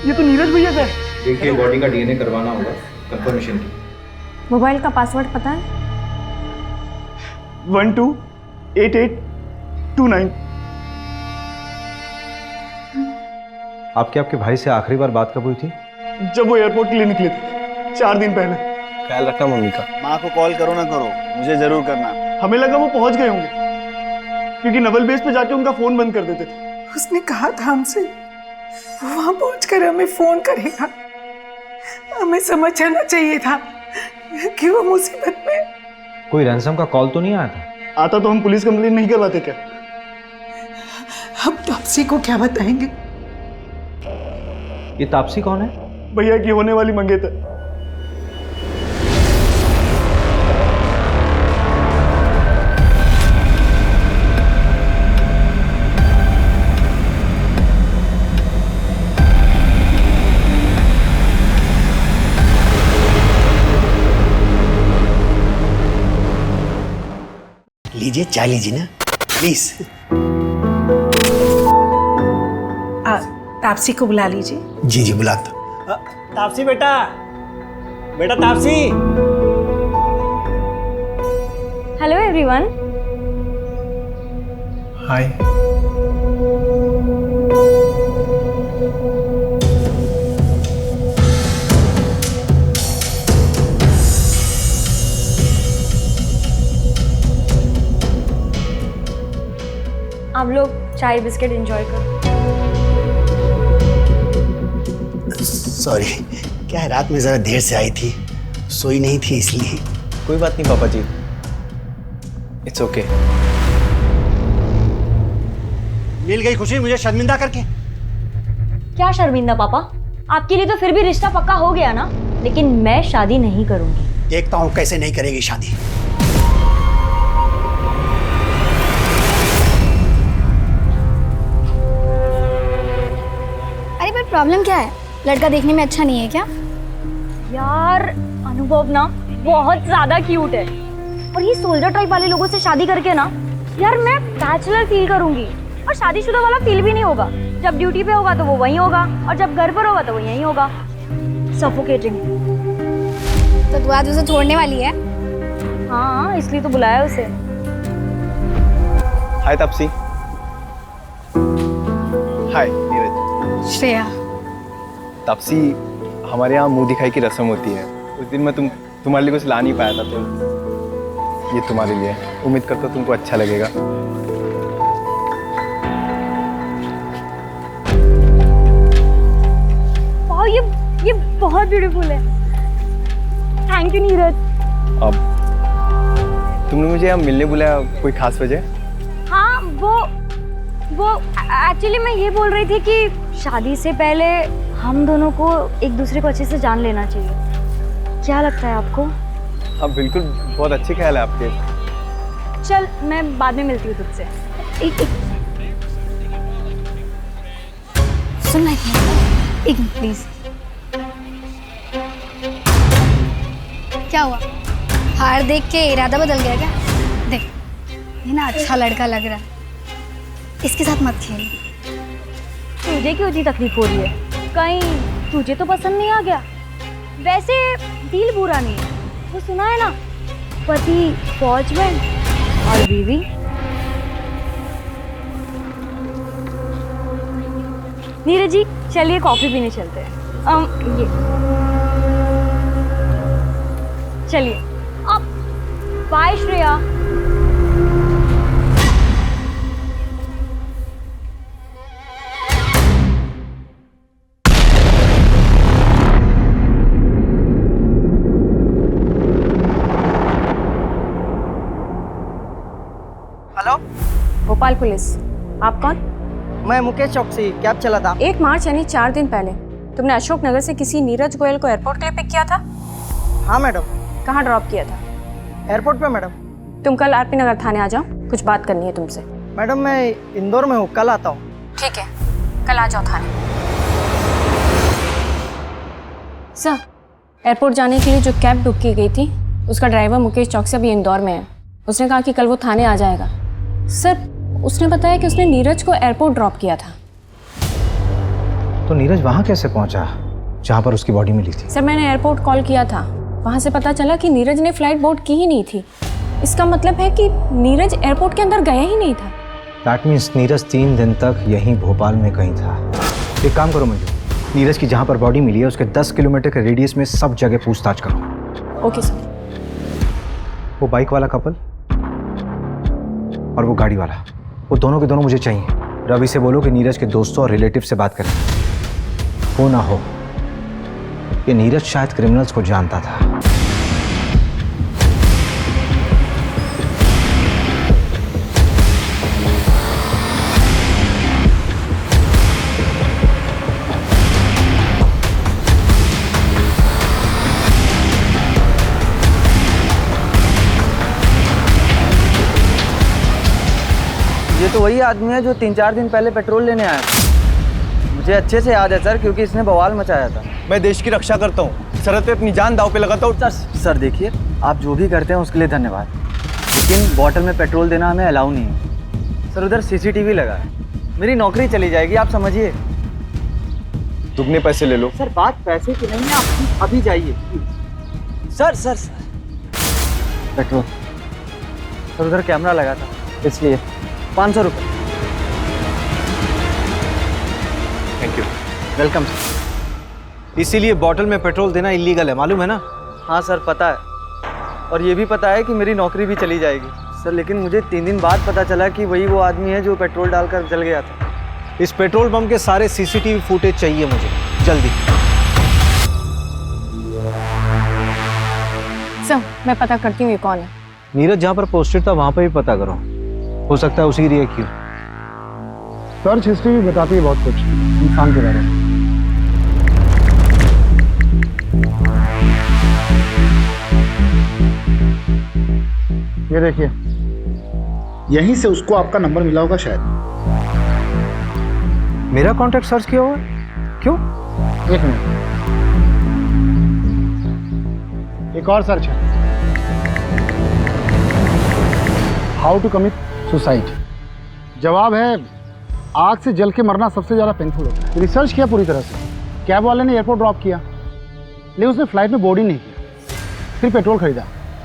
ये तो नीरज भैया का है। देखिए बॉडी का डीएनए करवाना होगा कंफर्मेशन की। मोबाइल का पासवर्ड पता है? 128829। आपके भाई से आखिरी बार बात कब हुई थी? जब वो एयरपोर्ट के लिए निकले थे 4 दिन पहले। ख्याल रखना मम्मी का। माँ को कॉल करो ना करो, मुझे जरूर करना। हमें लगा वो पहुंच गए होंगे, क्योंकि नवल बेस पे जाके उनका फोन बंद कर देते थे। उसने कहा था हमसे वो वहां पहुंचकर हमें फोन करेगा। हमें समझ जाना चाहिए था कि वो मुसीबत में। कोई रैंसम का कॉल तो नहीं आया था? आता तो हम पुलिस कंप्लेन नहीं करवाते क्या? अब तापसी को क्या बताएंगे? ये तापसी कौन है? भैया की होने वाली मंगेतर। लीजिए चाय लीजिए ना प्लीज। तापसी को बुला लीजिए। जी जी बुलाता। तापसी बेटा, बेटा तापसी। Hello everyone. हाय। आप लोग चाय बिस्किट एंजॉय करो। सॉरी, क्या है रात में जरा देर से आई थी, सोई नहीं थी इसलिए। कोई बात नहीं पापा जी, इट्स ओके। मिल गई खुशी मुझे शर्मिंदा करके। क्या शर्मिंदा पापा? आपके लिए तो फिर भी रिश्ता पक्का हो गया ना, लेकिन मैं शादी नहीं करूंगी। देखता हूँ कैसे नहीं करेगी शादी। अरे पर प्रॉब्लम क्या है? लड़का देखने में अच्छा नहीं है क्या? यार अनुभव ना बहुत ज्यादा क्यूट है, और ये सोल्जर टाइप वाले लोगों से शादी करके ना यार मैं बैचलर फील करूंगी, और शादीशुदा वाला फील भी नहीं होगा। जब ड्यूटी पे होगा तो वो वहीं होगा, और जब घर पर होगा तो वो यहीं होगा। सफोकेटिंग। तो तू आज उसे छोड़ने वाली है? हाँ, इसलिए तो बुलाया उसे। हाय तापसी। हाय नीरज। श्रेया। तापसी, हमारे यहाँ मुंह दिखाई की रस्म होती है। उस दिन मैं तुम्हारे लिए कुछ ला नहीं पाया था, तो ये तुम्हारे लिए है। उम्मीद करता हूँ तुमको अच्छा लगेगा। वाह, ये बहुत ब्यूटीफुल है। Thank you Neeraj. अब तुमने मुझे यहाँ मिलने बुलाया, कोई खास वजह? हाँ, वो एक्चुअली मैं ये बोल रही थी कि शादी से पहले हम दोनों को एक दूसरे को अच्छे से जान लेना चाहिए। क्या लगता है आपको? हाँ बिल्कुल, बहुत अच्छे ख्याल है आपके। चल मैं बाद में मिलती हूँ तुझसे। सुनना एक मिनट प्लीज। क्या हुआ? हार देख के इरादा बदल गया क्या? देख, ये ना अच्छा लड़का लग रहा है, इसके साथ मत खेल। तुझे क्यों इतनी तकलीफ हो रही है? कहीं तुझे तो पसंद नहीं आ गया? वैसे दिल बुरा नहीं है, वो सुना है ना, पति फौज में और बीवी। नीरज जी चलिए कॉफी पीने चलते हैं। ये चलिए। अब bye Shreya. Hello, Bhopal police. आप कौन? मैं मुकेश चौकसी, कैब चला था। 1 मार्च यानी 4 दिन पहले तुमने अशोक नगर से किसी नीरज गोयल को एयरपोर्ट के लिए पिक किया था? हाँ मैडम। कहाँ ड्रॉप किया था? एयरपोर्ट पे मैडम। तुम कल आरपी नगर थाने आ जाओ, कुछ बात करनी है तुमसे। मैडम मैं इंदौर में हूँ, कल आता हूँ। ठीक है, कल आ जाओ थाने। सर, एयरपोर्ट जाने के लिए जो कैब बुक की गई थी उसका ड्राइवर मुकेश चौकसी अभी इंदौर में है। उसने कहा कि कल वो थाने आ जाएगा। सर, उसने बताया कि उसने नीरज को एयरपोर्ट ड्रॉप किया था। तो नीरज वहां कैसे पहुंचा जहां पर उसकी बॉडी मिली थी? सर, मैंने एयरपोर्ट कॉल किया था, वहां से पता चला कि नीरज ने फ्लाइट बोर्ड की ही नहीं थी। इसका मतलब है कि नीरज एयरपोर्ट के अंदर गया ही नहीं था। दैट मीन्स नीरज 3 दिन तक यहीं भोपाल में कहीं था। एक काम करो मंजू, नीरज की जहाँ पर बॉडी मिली है उसके 10 किलोमीटर के रेडियस में सब जगह पूछताछ करो। Okay sir. वो बाइक वाला कपल और वो गाड़ी वाला, वो दोनों के दोनों मुझे चाहिए। रवि से बोलो कि नीरज के दोस्तों और रिलेटिव से बात करें। हो ना हो ये नीरज शायद क्रिमिनल्स को जानता था। ये तो वही आदमी है जो 3-4 दिन पहले पेट्रोल लेने आया था। मुझे अच्छे से याद है सर, क्योंकि इसने बवाल मचाया था। मैं देश की रक्षा करता हूँ, सरहद पे अपनी जान दांव पे लगाता हूँ। सर देखिए, आप जो भी करते हैं उसके लिए धन्यवाद, लेकिन बॉटल में पेट्रोल देना हमें अलाउ नहीं है। सर उधर CCTV लगा है, मेरी नौकरी चली जाएगी, आप समझिए। दुगने पैसे ले लो। सर बात पैसे की नहीं है, आप अभी जाइए। Sir petrol. सर उधर कैमरा लगा था इसलिए 500 रुपये। Thank you. Welcome sir. इसीलिए बॉटल में पेट्रोल देना इलीगल है, मालूम है ना? हाँ सर पता है, और ये भी पता है कि मेरी नौकरी भी चली जाएगी सर, लेकिन मुझे 3 दिन बाद पता चला कि वही वो आदमी है जो पेट्रोल डालकर जल गया था। इस पेट्रोल पंप के सारे CCTV फुटेज चाहिए मुझे, जल्दी। सर मैं पता करती हूँ ये कौन है। नीरज जहाँ पर पोस्टेड था वहाँ पर भी पता करो, हो सकता है उसी रिएक्ट क्यों। सर्च हिस्ट्री भी बताती है बहुत कुछ इंसान के बारे में। ये देखिए, यहीं से उसको आपका नंबर मिला होगा शायद। मेरा कॉन्टैक्ट सर्च किया हुआ? क्यों? एक मिनट, एक और सर्च है, हाउ टू कमिट सुसाइड। जवाब है, आग से जल के मरना सबसे ज़्यादा पेनफुल होता है। रिसर्च किया पूरी तरह से, कैब वाले ने एयरपोर्ट ड्रॉप किया, लेकिन उसने फ्लाइट में बोर्ड ही नहीं किया, फिर पेट्रोल खरीदा।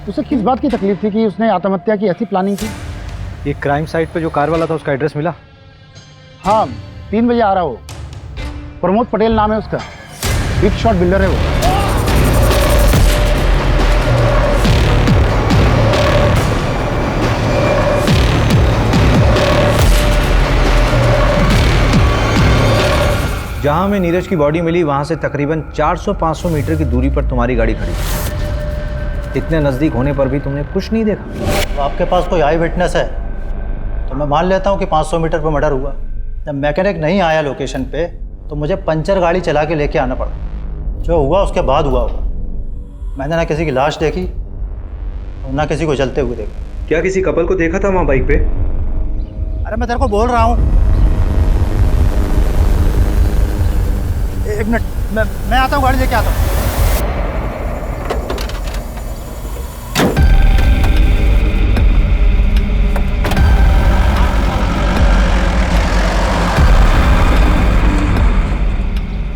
उसे किस बात की तकलीफ थी कि उसने आत्महत्या की ऐसी प्लानिंग की? ये क्राइम साइट पे जो कार वाला था उसका एड्रेस मिला? हाँ 3 बजे आ रहा हो, प्रमोद पटेल नाम है उसका, बिग शॉट बिल्डर है वो। जहां हमें नीरज की बॉडी मिली वहां से तकरीबन 400-500 मीटर की दूरी पर तुम्हारी गाड़ी खड़ी थी। इतने नज़दीक होने पर भी तुमने कुछ नहीं देखा। तो आपके पास कोई आई विटनेस है तो मैं मान लेता हूँ कि 500 मीटर पर मर्डर हुआ। जब मैकेनिक नहीं आया लोकेशन पे तो मुझे पंचर गाड़ी चला के लेके आना पड़ा। जो हुआ उसके बाद हुआ होगा। मैंने ना किसी की लाश देखी और ना किसी को जलते हुए देखा। क्या किसी कपल को देखा था वहाँ बाइक पे? अरे मैं तेरे को बोल रहा हूँ, एक मिनट, मैं आता हूँ, गाड़ी लेके आता हूँ।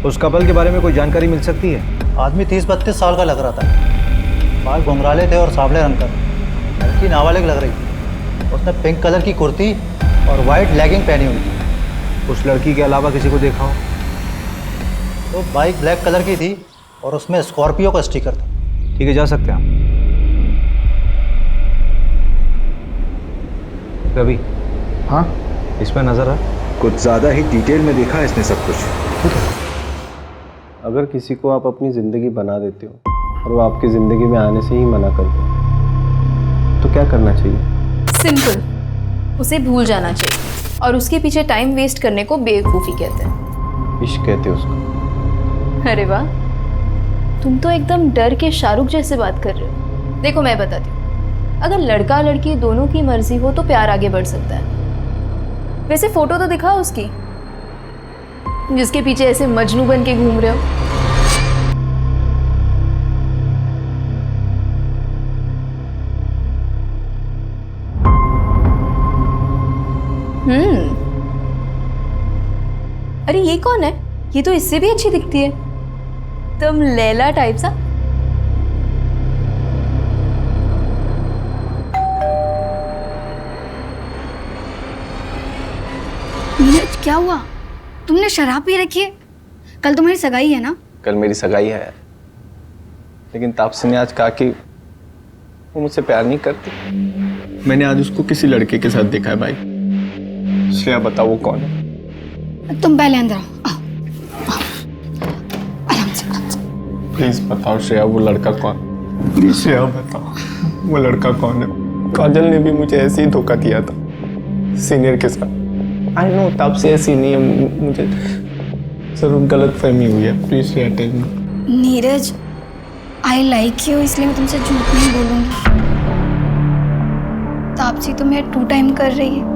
उस कपल के बारे में कोई जानकारी मिल सकती है? आदमी 30-32 साल का लग रहा था, बाल घुंघराले थे और सांवले रंग का। लड़की नाबालिग लग रही थी। उसने पिंक कलर की कुर्ती और वाइट लेगिंग पहनी हुई थी। उस लड़की के अलावा किसी को देखा हो? तो बाइक ब्लैक कलर की थी और उसमें स्कॉर्पियो का स्टिकर था। ठीक है, जा सकते हैं हम। रवि। हाँ इसमें नजर आ कुछ ज़्यादा ही डिटेल में देखा है इसने सब कुछ। अगर किसी को आप अपनी ज़िंदगी बना देते हो और वो आपकी ज़िंदगी में आने से ही मना कर दे तो क्या करना चाहिए? सिंपल, उसे भूल जाना चाहिए और उसके पीछे टाइम वेस्ट करने को बेवकूफ़ी कहते हैं। इश्क कहते हैं उसको। अरे वाह, तुम तो एकदम डर के शाहरुख जैसे बात कर रहे हो। देखो मैं बताती हूँ, अगर लड़का लड़की दोनों की मर्जी हो तो प्यार आगे बढ़ सकता है। वैसे फोटो तो दिखाओ उसकी, जिसके पीछे ऐसे मजनू बन के घूम रहे हो। अरे ये कौन है? ये तो इससे भी अच्छी दिखती है, तुम लैला टाइप सा। नीरज क्या हुआ? तुमने शराब पी रखी है? कल तुम्हारी सगाई है ना? कल मेरी सगाई है, लेकिन तापसी ने आज कहा कि वो मुझसे प्यार नहीं करती। मैंने आज उसको किसी लड़के के साथ देखा है भाई। श्रेया बताओ वो कौन है? तुम पहले अंदर आओ। आराम से। प्लीज बताओ श्रेया वो लड़का कौन? प्लीज श्रेया बताओ वो लड़का कौन है? काजल ने भी मुझे ऐसे ही धोखा दिया था सीनियर के साथ। आई नो तापसी ऐसी नहीं है, मुझे जरूर गलत फहमी हुई है। Please Shreya tell me. Neeraj, I like you, इसलिए मैं तुमसे झूठ नहीं बोलूंगी। तापसी तुम्हें 2 टाइम कर रही है।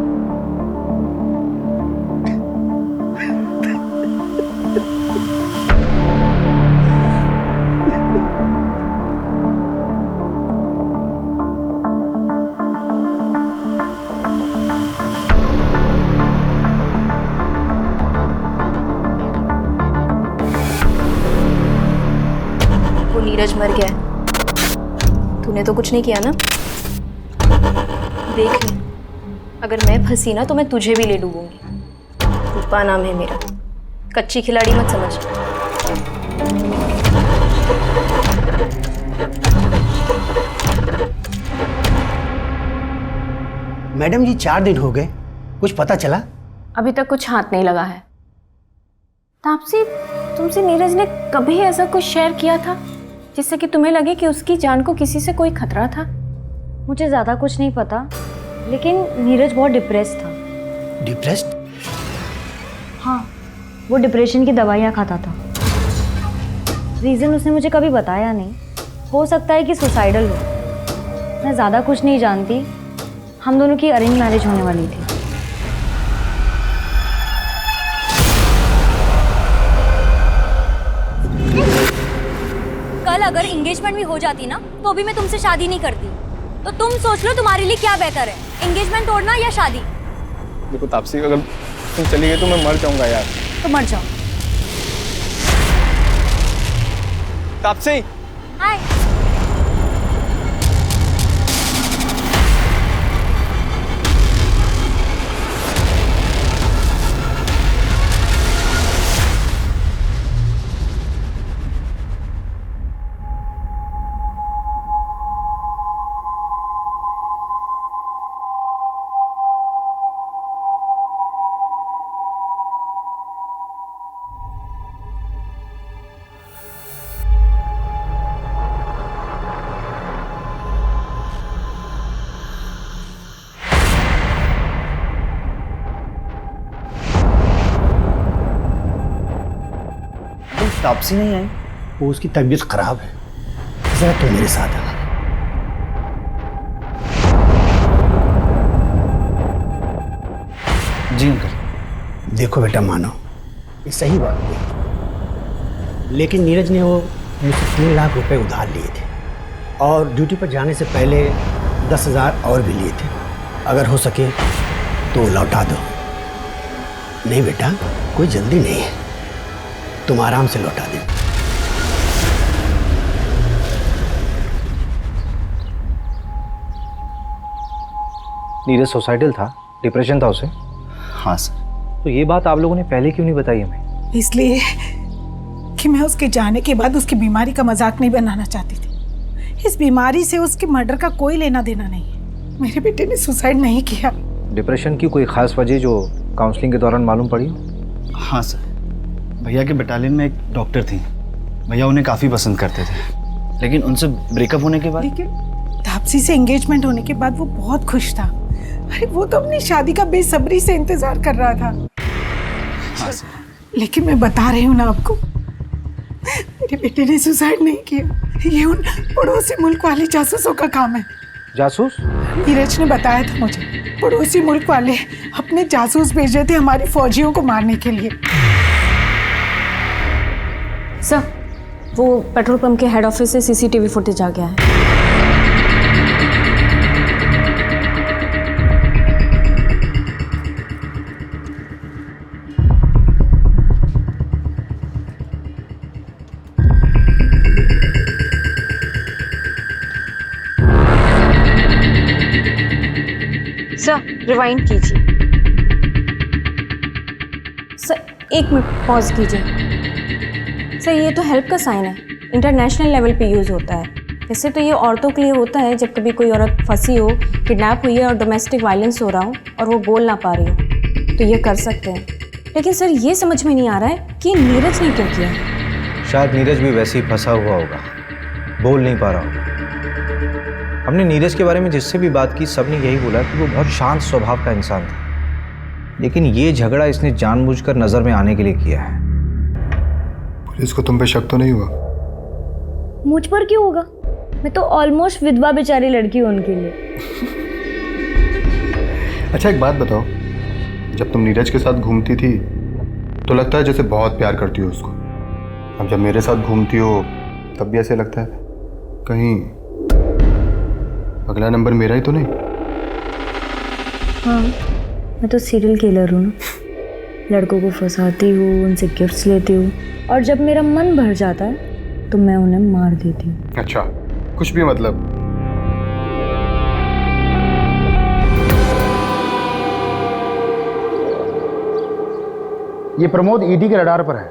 नीरज मर गया है। तूने तो कुछ नहीं किया ना? देख ले, अगर मैं फंसी ना तो मैं तुझे भी ले डूबूंगी। रूपा नाम है मेरा, कच्ची खिलाड़ी मत समझ। मैडम जी 4 दिन हो गए, कुछ पता चला? अभी तक कुछ हाथ नहीं लगा है। तापसी, तुमसे नीरज ने कभी ऐसा कुछ शेयर किया था जिससे कि तुम्हें लगे कि उसकी जान को किसी से कोई खतरा था? मुझे ज़्यादा कुछ नहीं पता, लेकिन नीरज बहुत डिप्रेस था। डिप्रेस्ड? हाँ, वो डिप्रेशन की दवाइयाँ खाता था। रीज़न उसने मुझे कभी बताया नहीं। हो सकता है कि सुसाइडल हो। मैं ज़्यादा कुछ नहीं जानती। हम दोनों की अरेंज मैरिज होने वाली थी। कल अगर एंगेजमेंट भी हो जाती ना तो भी मैं तुमसे शादी नहीं करती। तो तुम सोच लो तुम्हारे लिए क्या बेहतर है, एंगेजमेंट तोड़ना या शादी? देखो तापसी, अगर तुम चली गई तो मैं मर जाऊंगा यार। तो मर जाओ। तापसी, हाय। तापसी नहीं आई? वो उसकी तबीयत खराब है, जरा तुम मेरे साथ आना। जी अंकल। देखो बेटा, मानो ये सही बात नहीं, लेकिन नीरज ने वो मुझसे 3 लाख रुपए उधार लिए थे और ड्यूटी पर जाने से पहले 10,000 और भी लिए थे। अगर हो सके तो लौटा दो। नहीं बेटा, कोई जल्दी नहीं है, तुम आराम से लौटा दे। नीरज सुसाइडल था, डिप्रेशन था उसे? हाँ सर। तो ये बात आप लोगों ने पहले क्यों नहीं बताई हमें? इसलिए कि मैं उसके जाने के बाद उसकी बीमारी का मजाक नहीं बनाना चाहती थी। इस बीमारी से उसके मर्डर का कोई लेना देना नहीं है। मेरे बेटे ने सुसाइड नहीं किया। डिप्रेशन की कोई खास वजह जो काउंसलिंग के दौरान मालूम पड़ी? हाँ सर, भैया के बटालियन में एक डॉक्टर थी। भैया उन्हें काफ़ी पसंद करते थे, लेकिन उनसे ब्रेकअप होने के बाद। लेकिन तापसी से एंगेजमेंट होने के बाद वो बहुत खुश था। अरे वो तो अपनी शादी का बेसब्री से इंतजार कर रहा था। हाँ सर। लेकिन मैं बता रही हूँ ना आपको, मेरे बेटे ने सुसाइड नहीं किया। ये उन पड़ोसी मुल्क वाले जासूसों का काम है। जासूस? नीरज ने बताया था मुझे, पड़ोसी मुल्क वाले अपने जासूस भेजे थे हमारी फौजियों को मारने के लिए। सर, वो पेट्रोल पंप के हेड ऑफिस से सीसीटीवी फुटेज आ गया है। सर, रिवाइंड कीजिए। सर, एक मिनट पॉज कीजिए। सर ये तो हेल्प का साइन है, इंटरनेशनल लेवल पे यूज़ होता है। वैसे तो ये औरतों के लिए होता है जब कभी कोई औरत फंसी हो, किडनैप हुई है और डोमेस्टिक वायलेंस हो रहा हो और वो बोल ना पा रही हो, तो ये कर सकते हैं। लेकिन सर ये समझ में नहीं आ रहा है कि नीरज ने क्या किया। शायद नीरज भी वैसे ही फंसा हुआ होगा, बोल नहीं पा रहा होगा। हमने नीरज के बारे में जिससे भी बात की सबने यही बोला कि वो बहुत शांत स्वभाव का इंसान था, लेकिन ये झगड़ा इसने जानबूझकर नजर में आने के लिए किया है। पुलिस को तुम पे शक तो नहीं हुआ? मुझ पर क्यों होगा? मैं तो ऑलमोस्ट विधवा बेचारी लड़की हूँ उनके लिए। अच्छा एक बात बताओ, जब तुम नीरज के साथ घूमती थी तो लगता है जैसे बहुत प्यार करती हो उसको, अब जब मेरे साथ घूमती हो तब भी ऐसे लगता है कहीं अगला नंबर मेरा ही तो नहीं? हाँ, मैं तो सीरियल किलर हूँ ना। लड़कों को फंसाती हूँ, उनसे गिफ्ट्स लेती हूँ और जब मेरा मन भर जाता है तो मैं उन्हें मार देती हूँ। अच्छा, कुछ भी मतलब? ये प्रमोद ईडी के रडार पर है।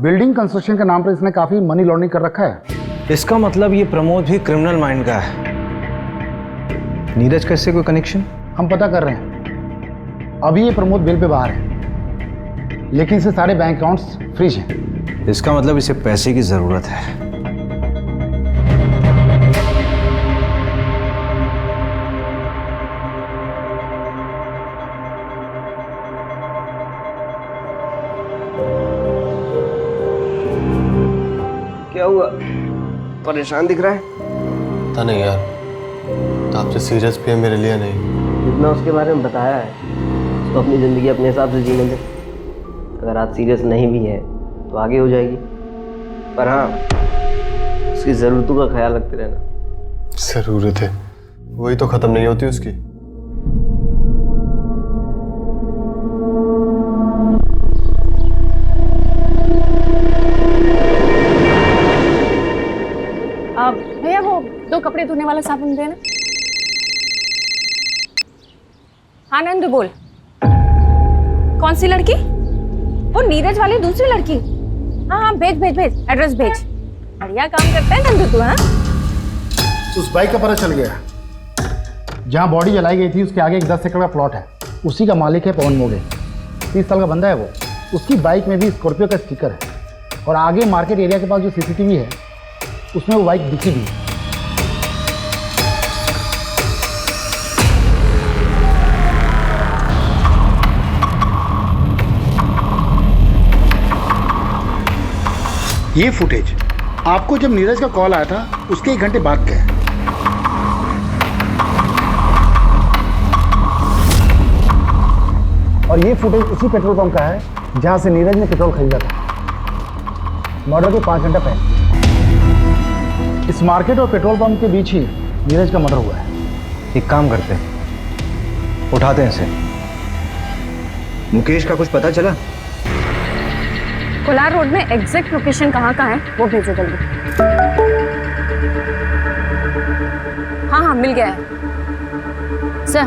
बिल्डिंग कंस्ट्रक्शन के नाम पर इसने काफी मनी लॉन्ड्रिंग कर रखा है। इसका मतलब ये प्रमोद भी क्रिमिनल माइंड का है। नीरज का इससे कोई कनेक्शन? हम पता कर रहे हैं। अभी ये प्रमोद बिल पे बाहर है, लेकिन इसे सारे बैंक अकाउंट्स फ्रीज हैं। इसका मतलब इसे पैसे की जरूरत है। क्या हुआ? परेशान दिख रहा है। पता नहीं यार, तो आपसे सीरियस भी है मेरे लिए नहीं। जितना उसके बारे में बताया है उसको अपनी ज़िंदगी अपने हिसाब से जीने दे। अगर आज सीरियस नहीं भी है तो आगे हो जाएगी, पर हाँ उसकी ज़रूरतों का ख्याल रखते रहना। ज़रूरत है, वही तो ख़त्म नहीं होती उसकी। भैया वो 2 कपड़े धोने वाला साबुन देना। हाँ नंदू बोल, कौन सी लड़की? वो नीरज वाली दूसरी लड़की? हाँ हाँ भेज भेज भेज, एड्रेस भेज। बढ़िया काम करता है नंदू तू। हाँ उस बाइक का पता चल गया। जहाँ बॉडी जलाई गई थी उसके आगे एक 10 एकड़ का प्लॉट है, उसी का मालिक है पवन मोगे। 30 साल का बंदा है वो। उसकी बाइक में भी स्कॉर्पियो का स्टिकर है और आगे मार्केट एरिया के पास जो सीसीटीवी है उसमें वो बाइक दिखी भी। ये फुटेज आपको जब नीरज का कॉल आया था उसके 1 घंटे बाद का है। और ये फुटेज उसी पेट्रोल पंप का है जहां से नीरज ने पेट्रोल खरीदा था मर्डर के 5 घंटा पहले। इस मार्केट और पेट्रोल पंप के बीच ही नीरज का मर्डर हुआ है। एक काम करते हैं, उठाते हैं इसे। मुकेश का कुछ पता चला? कोलार रोड में एग्जैक्ट लोकेशन कहाँ का है वो भेजो जल्दी। हाँ हाँ मिल गया है सर,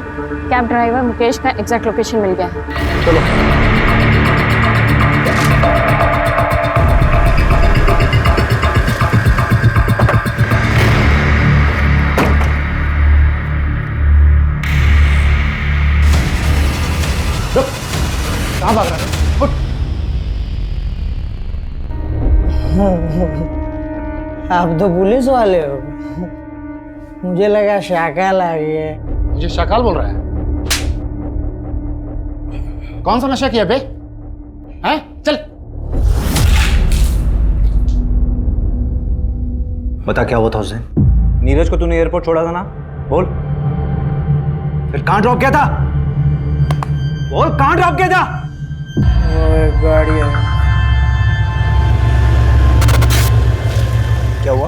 कैब ड्राइवर मुकेश का एग्जैक्ट लोकेशन मिल गया है। चलो कहाँ भाग रहा है? आप तो पुलिस वाले हो, मुझे लगा शाकाल आ गया। मुझे शाकाल बोल रहा है? कौन सा नशा किया बे? हैं? चल। बता क्या हुआ था उस दिन? नीरज को तूने एयरपोर्ट छोड़ा था ना? बोल। फिर कहां ड्रॉप किया था? बोल कहां ड्रॉप किया था? वो एक गाड़ी है। क्या हुआ?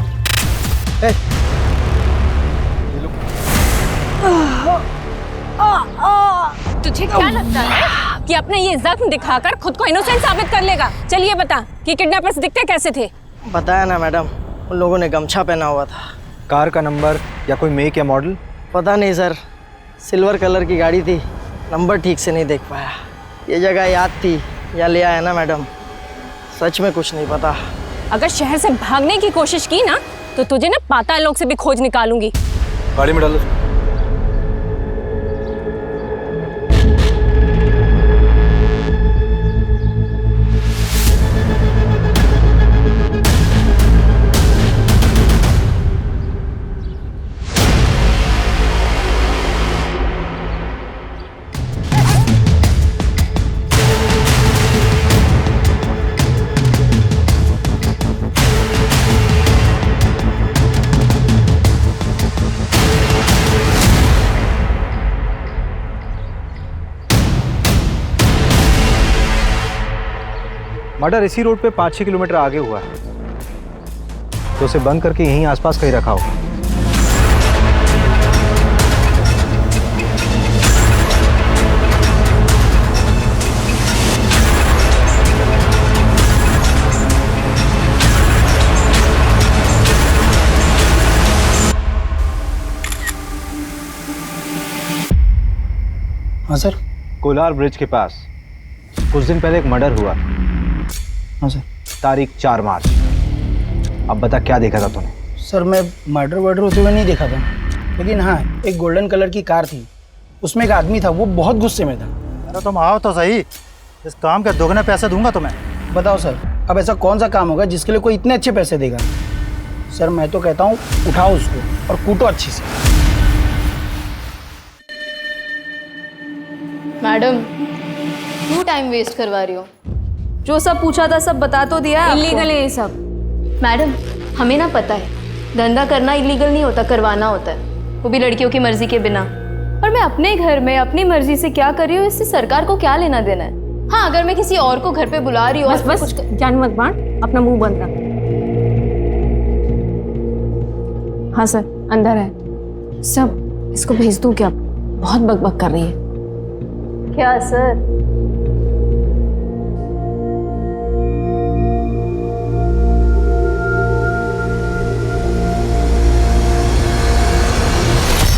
तुझे क्या लगता है कि अपने ये जख्म दिखाकर खुद को इनोसेंट साबित कर लेगा? चलिए बता कि किडनैपर्स दिखते कैसे थे? बताया ना मैडम, उन लोगों ने गमछा पहना हुआ था। कार का नंबर या कोई मेक या मॉडल? पता नहीं सर, सिल्वर कलर की गाड़ी थी, नंबर ठीक से नहीं देख पाया। ये जगह याद थी या लिया है ना मैडम, सच में कुछ नहीं पता। अगर शहर से भागने की कोशिश की ना तो तुझे ना पाताल लोक से भी खोज निकालूंगी। गाड़ी में डालो। मर्डर इसी रोड पे 5-6 किलोमीटर आगे हुआ है, तो उसे बंद करके यहीं आसपास कहीं रखा होगा। हाँ सर। कोलार ब्रिज के पास कुछ दिन पहले एक मर्डर हुआ। हाँ सर। तारीख 4 मार्च। अब बता क्या देखा था तूने? सर मैं मर्डर वर्डर होते हुए नहीं देखा था, लेकिन हाँ एक गोल्डन कलर की कार थी, उसमें एक आदमी था, वो बहुत गुस्से में था। अरे तुम आओ तो सही, इस काम के दोगुने पैसे दूंगा तुम्हें। बताओ सर, अब ऐसा कौन सा काम होगा जिसके लिए कोई इतने अच्छे पैसे देगा? सर मैं तो कहता हूँ उठाओ उसको और कूटो अच्छी से। मैडम क्यों टाइम वेस्ट करवा रही हो? जो सब पूछा था सब बता तो दिया है। इलीगल है ये सब। मैडम हमें ना पता है, धंधा करना इलीगल नहीं होता, करवाना होता है, वो भी लड़कियों की मर्जी के बिना। और मैं अपने घर में अपनी मर्जी से क्या कर रही हूँ, इससे सरकार को क्या लेना देना है? हाँ अगर मैं किसी और को घर पे बुला रही हूँ। बस कुछ जान मत बांट, अपना मुंह बंद रख। हाँ सर अंदर है सब, इसको भेज दूं क्या? बहुत बकबक कर रही है। क्या सर?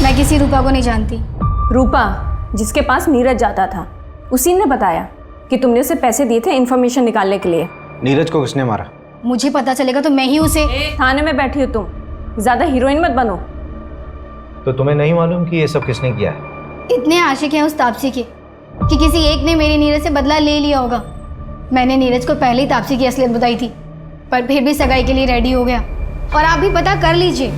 मैं किसी रूपा को नहीं जानती। रूपा जिसके पास नीरज जाता था, उसी ने बताया कि तुमने उसे पैसे दिए थे इन्फॉर्मेशन निकालने के लिए। नीरज को किसने मारा? मुझे पता चलेगा तो मैं ही उसे। थाने में बैठी हो तुम, ज्यादा हीरोइन मत बनो। तो तुम्हें नहीं मालूम कि ये सब किसने किया है? इतने आशिक हैं उस तापसी के कि किसी एक ने मेरी नीरज से बदला ले लिया होगा। मैंने नीरज को पहले ही तापसी की असलियत बताई थी, पर फिर भी सगाई के लिए रेडी हो गया। और आप भी पता कर लीजिए,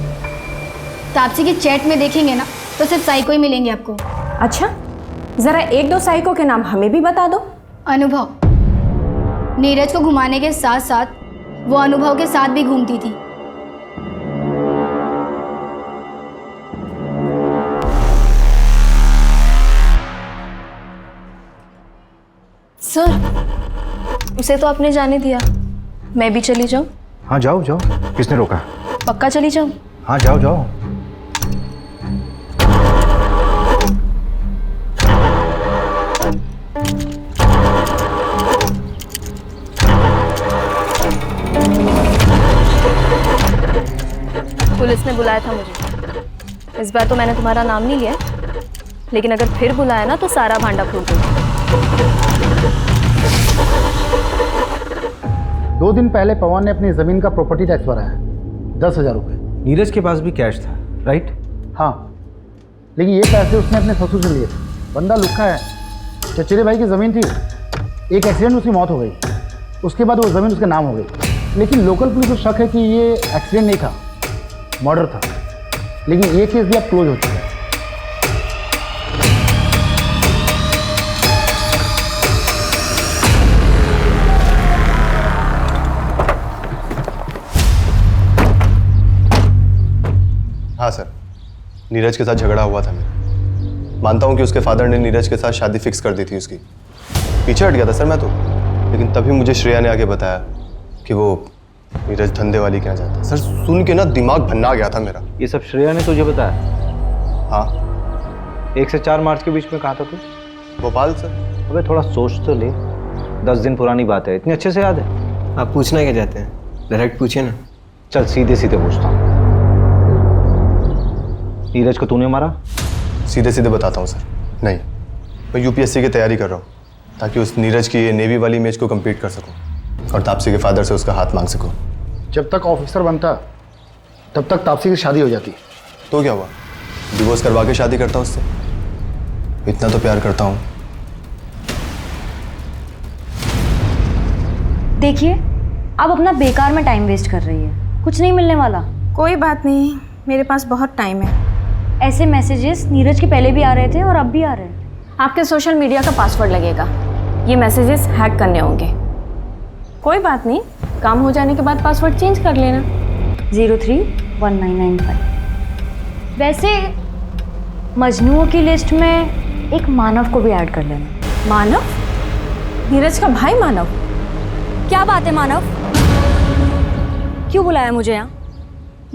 तापसी की चैट में देखेंगे ना तो सिर्फ साइको ही मिलेंगे आपको। अच्छा जरा 1-2 साइको के नाम हमें भी बता दो। अनुभव, नीरज को घुमाने के साथ साथ वो अनुभव के साथ भी घूमती थी। सर उसे तो आपने जाने दिया, मैं भी चली जाऊं? हाँ जाओ जाओ, किसने रोका? पक्का चली जाऊं? हाँ जाओ जाओ। पुलिस ने बुलाया था मुझे। इस बार तो मैंने तुम्हारा नाम नहीं लिया, लेकिन अगर फिर बुलाया ना तो सारा भांडा फूट दूंगी। 2 दिन पहले पवन ने अपनी जमीन का प्रॉपर्टी टैक्स भरा है, 10,000 रुपये। नीरज के पास भी कैश था, राइट? हाँ, लेकिन ये पैसे उसने अपने ससुर से लिए थे। बंदा लुक्खा है। चचेरे भाई की ज़मीन थी, एक एक्सीडेंट में उसकी मौत हो गई, उसके बाद वो ज़मीन उसके नाम हो गई। लेकिन लोकल पुलिस को शक है कि ये एक्सीडेंट नहीं था, मर्डर था। लेकिन ये केस भी अब क्लोज हो चुका है। हाँ सर, नीरज के साथ झगड़ा हुआ था मेरा। मानता हूँ कि उसके फादर ने नीरज के साथ शादी फिक्स कर दी थी उसकी। पीछे हट गया था सर मैं तो, लेकिन तभी मुझे श्रेया ने आके बताया कि वो नीरज धंधे वाली क्या जाता है। सर सुन के ना दिमाग भन्ना गया था मेरा। ये सब श्रेया ने तुझे बताया? हाँ। 1 से 4 मार्च के बीच में कहाँ था तू? भोपाल सर। अबे थोड़ा सोच तो ले, 10 दिन पुरानी बात है, इतनी अच्छे से याद है? आप पूछना क्या चाहते हैं? डायरेक्ट पूछिए ना। चल सीधे सीधे पूछता हूँ, नीरज को तूने मारा? सीधे सीधे बताता हूँ सर, नहीं। मैं यूपीएससी की तैयारी कर रहा हूँ, ताकि उस नीरज की ये नेवी वाली इमेज को कंप्लीट कर सकूं और तापसी के फादर से उसका हाथ मांग सकूं। जब तक ऑफिसर बनता तब तक तापसी की शादी हो जाती। तो क्या हुआ, डिवोर्स करवा के शादी करता उससे? इतना तो प्यार करता हूं। देखिए, आप अपना बेकार में टाइम वेस्ट कर रही है, कुछ नहीं मिलने वाला। कोई बात नहीं, मेरे पास बहुत टाइम है। ऐसे मैसेजेस नीरज के पहले भी आ रहे थे और अब भी आ रहे हैं। आपके सोशल मीडिया का पासवर्ड लगेगा, ये मैसेजेस हैक करने होंगे। कोई बात नहीं, काम हो जाने के बाद पासवर्ड चेंज कर लेना। 031995। वैसे मजनुओं की लिस्ट में एक मानव को भी ऐड कर लेना। मानव? नीरज का भाई मानव? क्या बात है मानव, क्यों बुलाया मुझे यहाँ?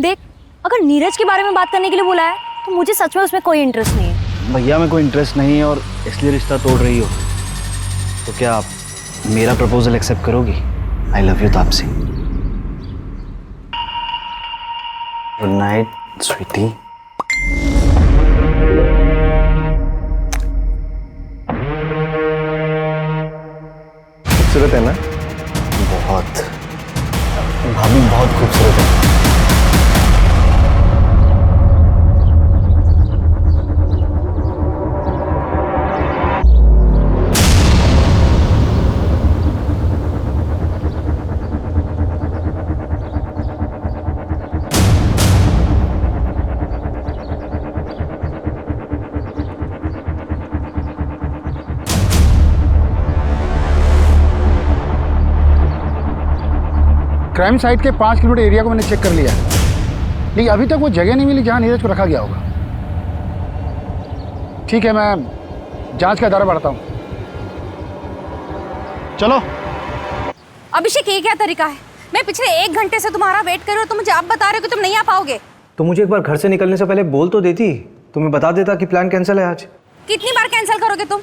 देख, अगर नीरज के बारे में बात करने के लिए बुलाया तो मुझे सच में उसमें कोई इंटरेस्ट नहीं है। भैया में कोई इंटरेस्ट नहीं है और इसलिए रिश्ता तोड़ रही हो, तो क्या आप मेरा प्रपोजल एक्सेप्ट करोगी? I love you Tapsi. Good night sweetie. खूबसूरत है ना? बहुत। भाभी बहुत खूबसूरत है। क्राइम साइट के 5 किलोमीटर एरिया को मैंने चेक कर लिया है, लेकिन अभी तक वो जगह नहीं मिली जहां नीरज को रखा गया होगा। ठीक है, मैं जांच का दायरा बढ़ाता हूं। चलो। अभिषेक, ये क्या तरीका है? मैं पिछले 1 घंटे से तुम्हारा वेट कर रही हूँ, तुम मुझे अब बता रहे हो कि तुम नहीं आ पाओगे। तो मुझे एक बार घर से निकलने से पहले बोल तो देती, तुम्हें बता देता कि प्लान कैंसिल है आज। कितनी बार कैंसिल करोगे तुम?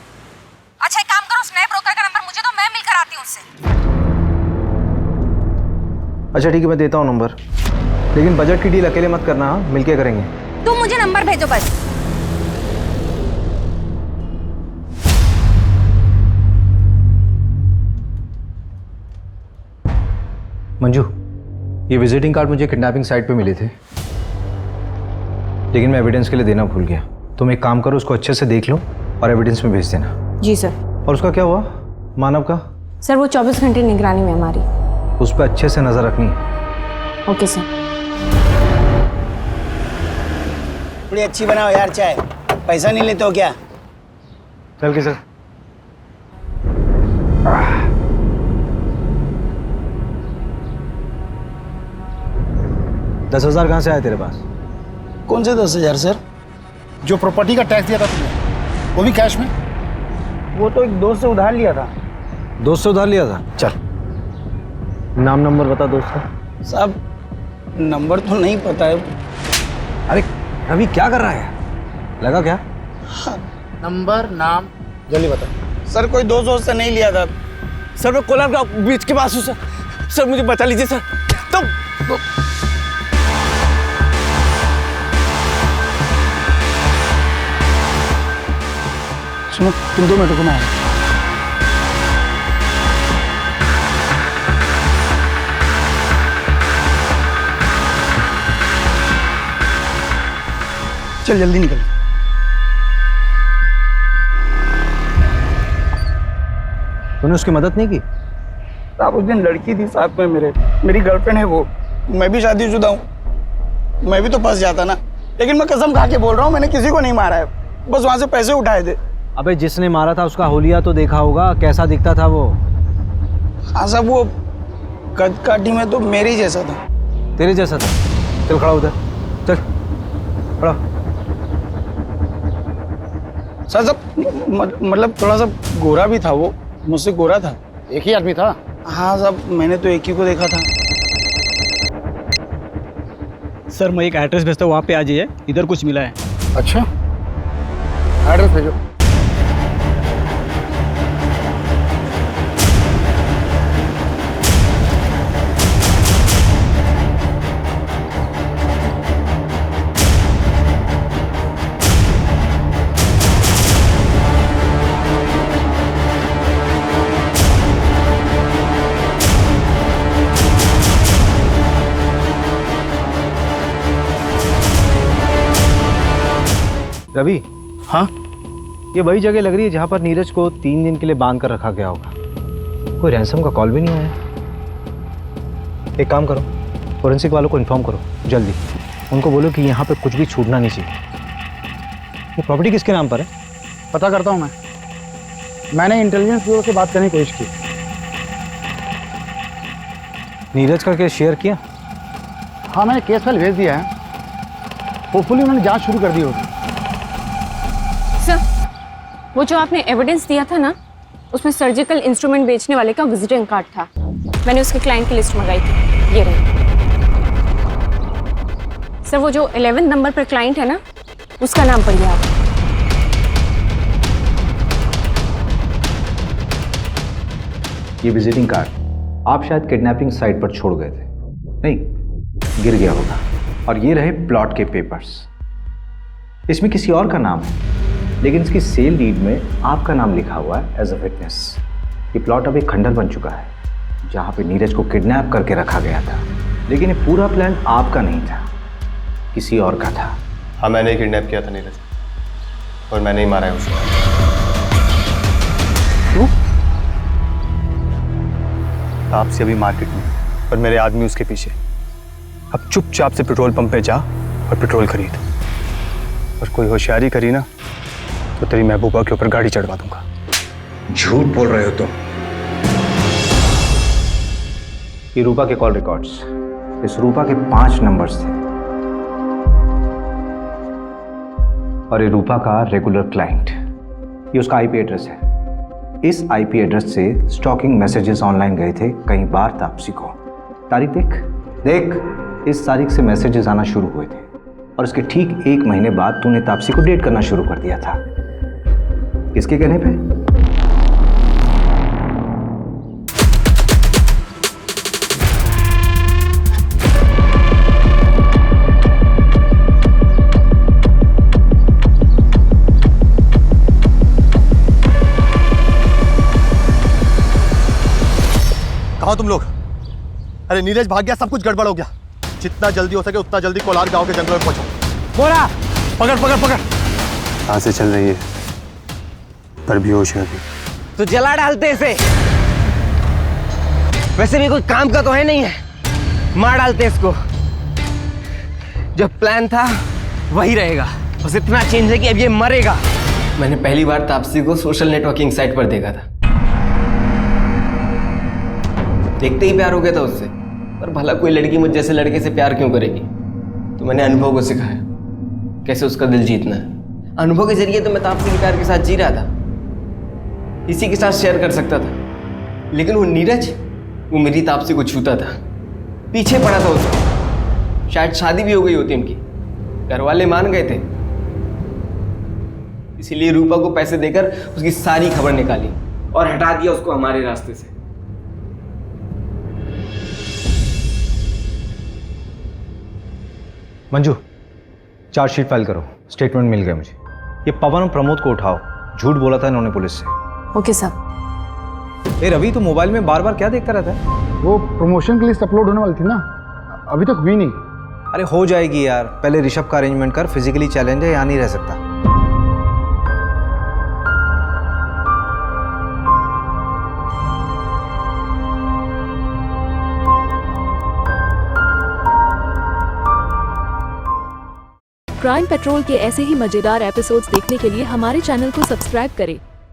अच्छा एक काम करो, स्नैप ब्रोकर का नंबर मुझे दो, मैं मिलकर आती हूँ उससे। अच्छा ठीक है, मैं देता हूँ नंबर, लेकिन बजट की डील अकेले मत करना, हाँ? मिलके करेंगे। तुम मुझे नंबर भेजो बस। मंजू, ये विजिटिंग कार्ड मुझे किडनैपिंग साइट पे मिले थे, लेकिन मैं एविडेंस के लिए देना भूल गया। तुम एक काम करो, उसको अच्छे से देख लो और एविडेंस में भेज देना। जी सर। और उसका क्या हुआ, मानव का? सर वो 24 घंटे निगरानी में हमारी। उस पर अच्छे से नजर रखनी है। Okay sir. थोड़ी अच्छी बनाओ यार चाय, पैसा नहीं लेते हो क्या? चल के सर। 10,000 कहाँ से आए तेरे पास? कौन से 10,000 सर? जो प्रॉपर्टी का टैक्स दिया था तुमने, वो भी कैश में? वो तो एक दोस्त से उधार लिया था। दोस्त से उधार लिया था? चल नाम नंबर बता दोस्त का। साहब नंबर तो नहीं पता है। अरे अभी क्या कर रहा है, लगा क्या? नंबर नाम जल्दी बता। सर कोई दोस्त से नहीं लिया था सर। मैं कोलार का बीच के पास हूँ सर। सर मुझे बचा लीजिए सर। तो सुनो, तुम 2 मिनट को मैं आया। चल जल्दी निकल। तूने उसकी मदद नहीं की? साहब उस दिन लड़की थी साथ में मेरी गर्लफ्रेंड है वो। मैं भी शादीशुदा हूँ, मैं भी तो फंस जाता ना। लेकिन मैं कसम खा के बोल रहा हूँ, मैंने किसी को नहीं मारा है, बस वहां से पैसे उठाए थे। अबे जिसने मारा था उसका होलिया तो देखा होगा, कैसा दिखता था वो? हाँ साहब, वो कद काठी में तो मेरे ही जैसा था। तेरे जैसा था? चल खड़ा उधर, चल खड़ा। सर मतलब थोड़ा सा गोरा भी था वो, मुझसे गोरा था। एक ही आदमी था? हाँ साहब, मैंने तो एक ही को देखा था। सर मैं एक एड्रेस भेजता हूँ, वहाँ पे आ जाइए, इधर कुछ मिला है। अच्छा एड्रेस भेजो। रवि, हाँ, ये वही जगह लग रही है जहाँ पर नीरज को 3 दिन के लिए बांध कर रखा गया होगा। कोई रैंसम का कॉल भी नहीं आया। एक काम करो, फोरेंसिक वालों को इन्फॉर्म करो जल्दी। उनको बोलो कि यहाँ पे कुछ भी छूटना नहीं चाहिए। ये प्रॉपर्टी किसके नाम पर है? पता करता हूँ मैंने इंटेलिजेंस ब्यूरो से बात करने की कोशिश की। नीरज का केस शेयर किया? हाँ, मैंने केस फाइल भेज दिया है। होपफुली उन्होंने जांच शुरू कर दी होगी। सर, वो जो आपने एविडेंस दिया था ना, उसमें सर्जिकल इंस्ट्रूमेंट बेचने वाले का विजिटिंग कार्ड था। मैंने उसके क्लाइंट की लिस्ट मंगाई थी, ये रही। सर, वो जो 11 नंबर पर क्लाइंट है ना, उसका नाम पढ़िए आप। ये विजिटिंग कार्ड आप शायद किडनैपिंग साइट पर छोड़ गए थे। नहीं, गिर गया होगा। और ये रहे प्लॉट के पेपर्स। इसमें किसी और का नाम है, लेकिन इसकी सेल डीड में आपका नाम लिखा हुआ है एज अ विटनेस। ये प्लॉट अब एक खंडर बन चुका है जहाँ पे नीरज को किडनैप करके रखा गया था। लेकिन ये पूरा प्लान आपका नहीं था, किसी और का था। हाँ, मैंने ही किडनैप किया था नीरज, और मैंने ही मारा है उसे। क्यों? तापसी अभी मार्केट में, पर मेरे आदमी उसके पीछे। अब चुपचाप से पेट्रोल पंप पे जा और पेट्रोल खरीद। और कोई होशियारी करी ना तो तेरी महबूबा के ऊपर गाड़ी चढ़वा दूंगा। झूठ बोल रहे हो तुम। ये रूपा के कॉल रिकॉर्ड्स, इस रूपा के 5 नंबर्स थे। और ये रूपा का रेगुलर क्लाइंट, ये उसका आईपी एड्रेस है। इस आईपी एड्रेस से स्टॉकिंग मैसेजेस ऑनलाइन गए थे कई बार तापसी को। तारीख देख, इस तारीख से मैसेजेस आना शुरू हुए थे। और उसके ठीक 1 महीने बाद तूने तापसी को डेट करना शुरू कर दिया था। किसके कहने पे? कहाँ तुम लोग? अरे नीरज भाग गया, सब कुछ गड़बड़ हो गया। जितना जल्दी हो सके उतना जल्दी कोलार गांव के जंगलों में पहुंचो। बोरा, पकड़ पकड़ पकड़। कहाँ से चल रही है? पर बेहोश है अभी। तो जला डालते इसे। वैसे भी कोई काम का तो है नहीं है, मार डालते इसको। जो प्लान था वही रहेगा, बस इतना चेंज है कि अब ये मरेगा। मैंने पहली बार तापसी को सोशल नेटवर्किंग साइट पर देखा था। देखते ही प्यार हो गया था उससे। पर भला कोई लड़की मुझ जैसे लड़के से प्यार क्यों करेगी? तो मैंने अनुभव को सिखाया कैसे उसका दिल जीतना है। अनुभव के जरिए तो मैं तापसी के प्यार के साथ जी रहा था, इसी के साथ शेयर कर सकता था। लेकिन वो नीरज, वो मेरी तापसी को छूता था, पीछे पड़ा था उसको। शायद शादी भी हो गई होती उनकी, घर वाले मान गए थे। इसीलिए रूपा को पैसे देकर उसकी सारी खबर निकाली और हटा दिया उसको हमारे रास्ते से। मंजू, चार्जशीट फाइल करो। स्टेटमेंट मिल गया मुझे। ये पवन और प्रमोद को उठाओ, झूठ बोला था इन्होंने पुलिस से। ओके साहब। ए रवि, तू मोबाइल में बार बार क्या देखता रहता है? वो प्रमोशन की लिस्ट अपलोड होने वाली थी ना, अभी तक हुई नहीं। अरे हो जाएगी यार, पहले ऋषभ का अरेंजमेंट कर। फिजिकली चैलेंज है, यहाँ नहीं रह सकता। क्राइम पेट्रोल के ऐसे ही मजेदार एपिसोड्स देखने के लिए हमारे चैनल को सब्सक्राइब करें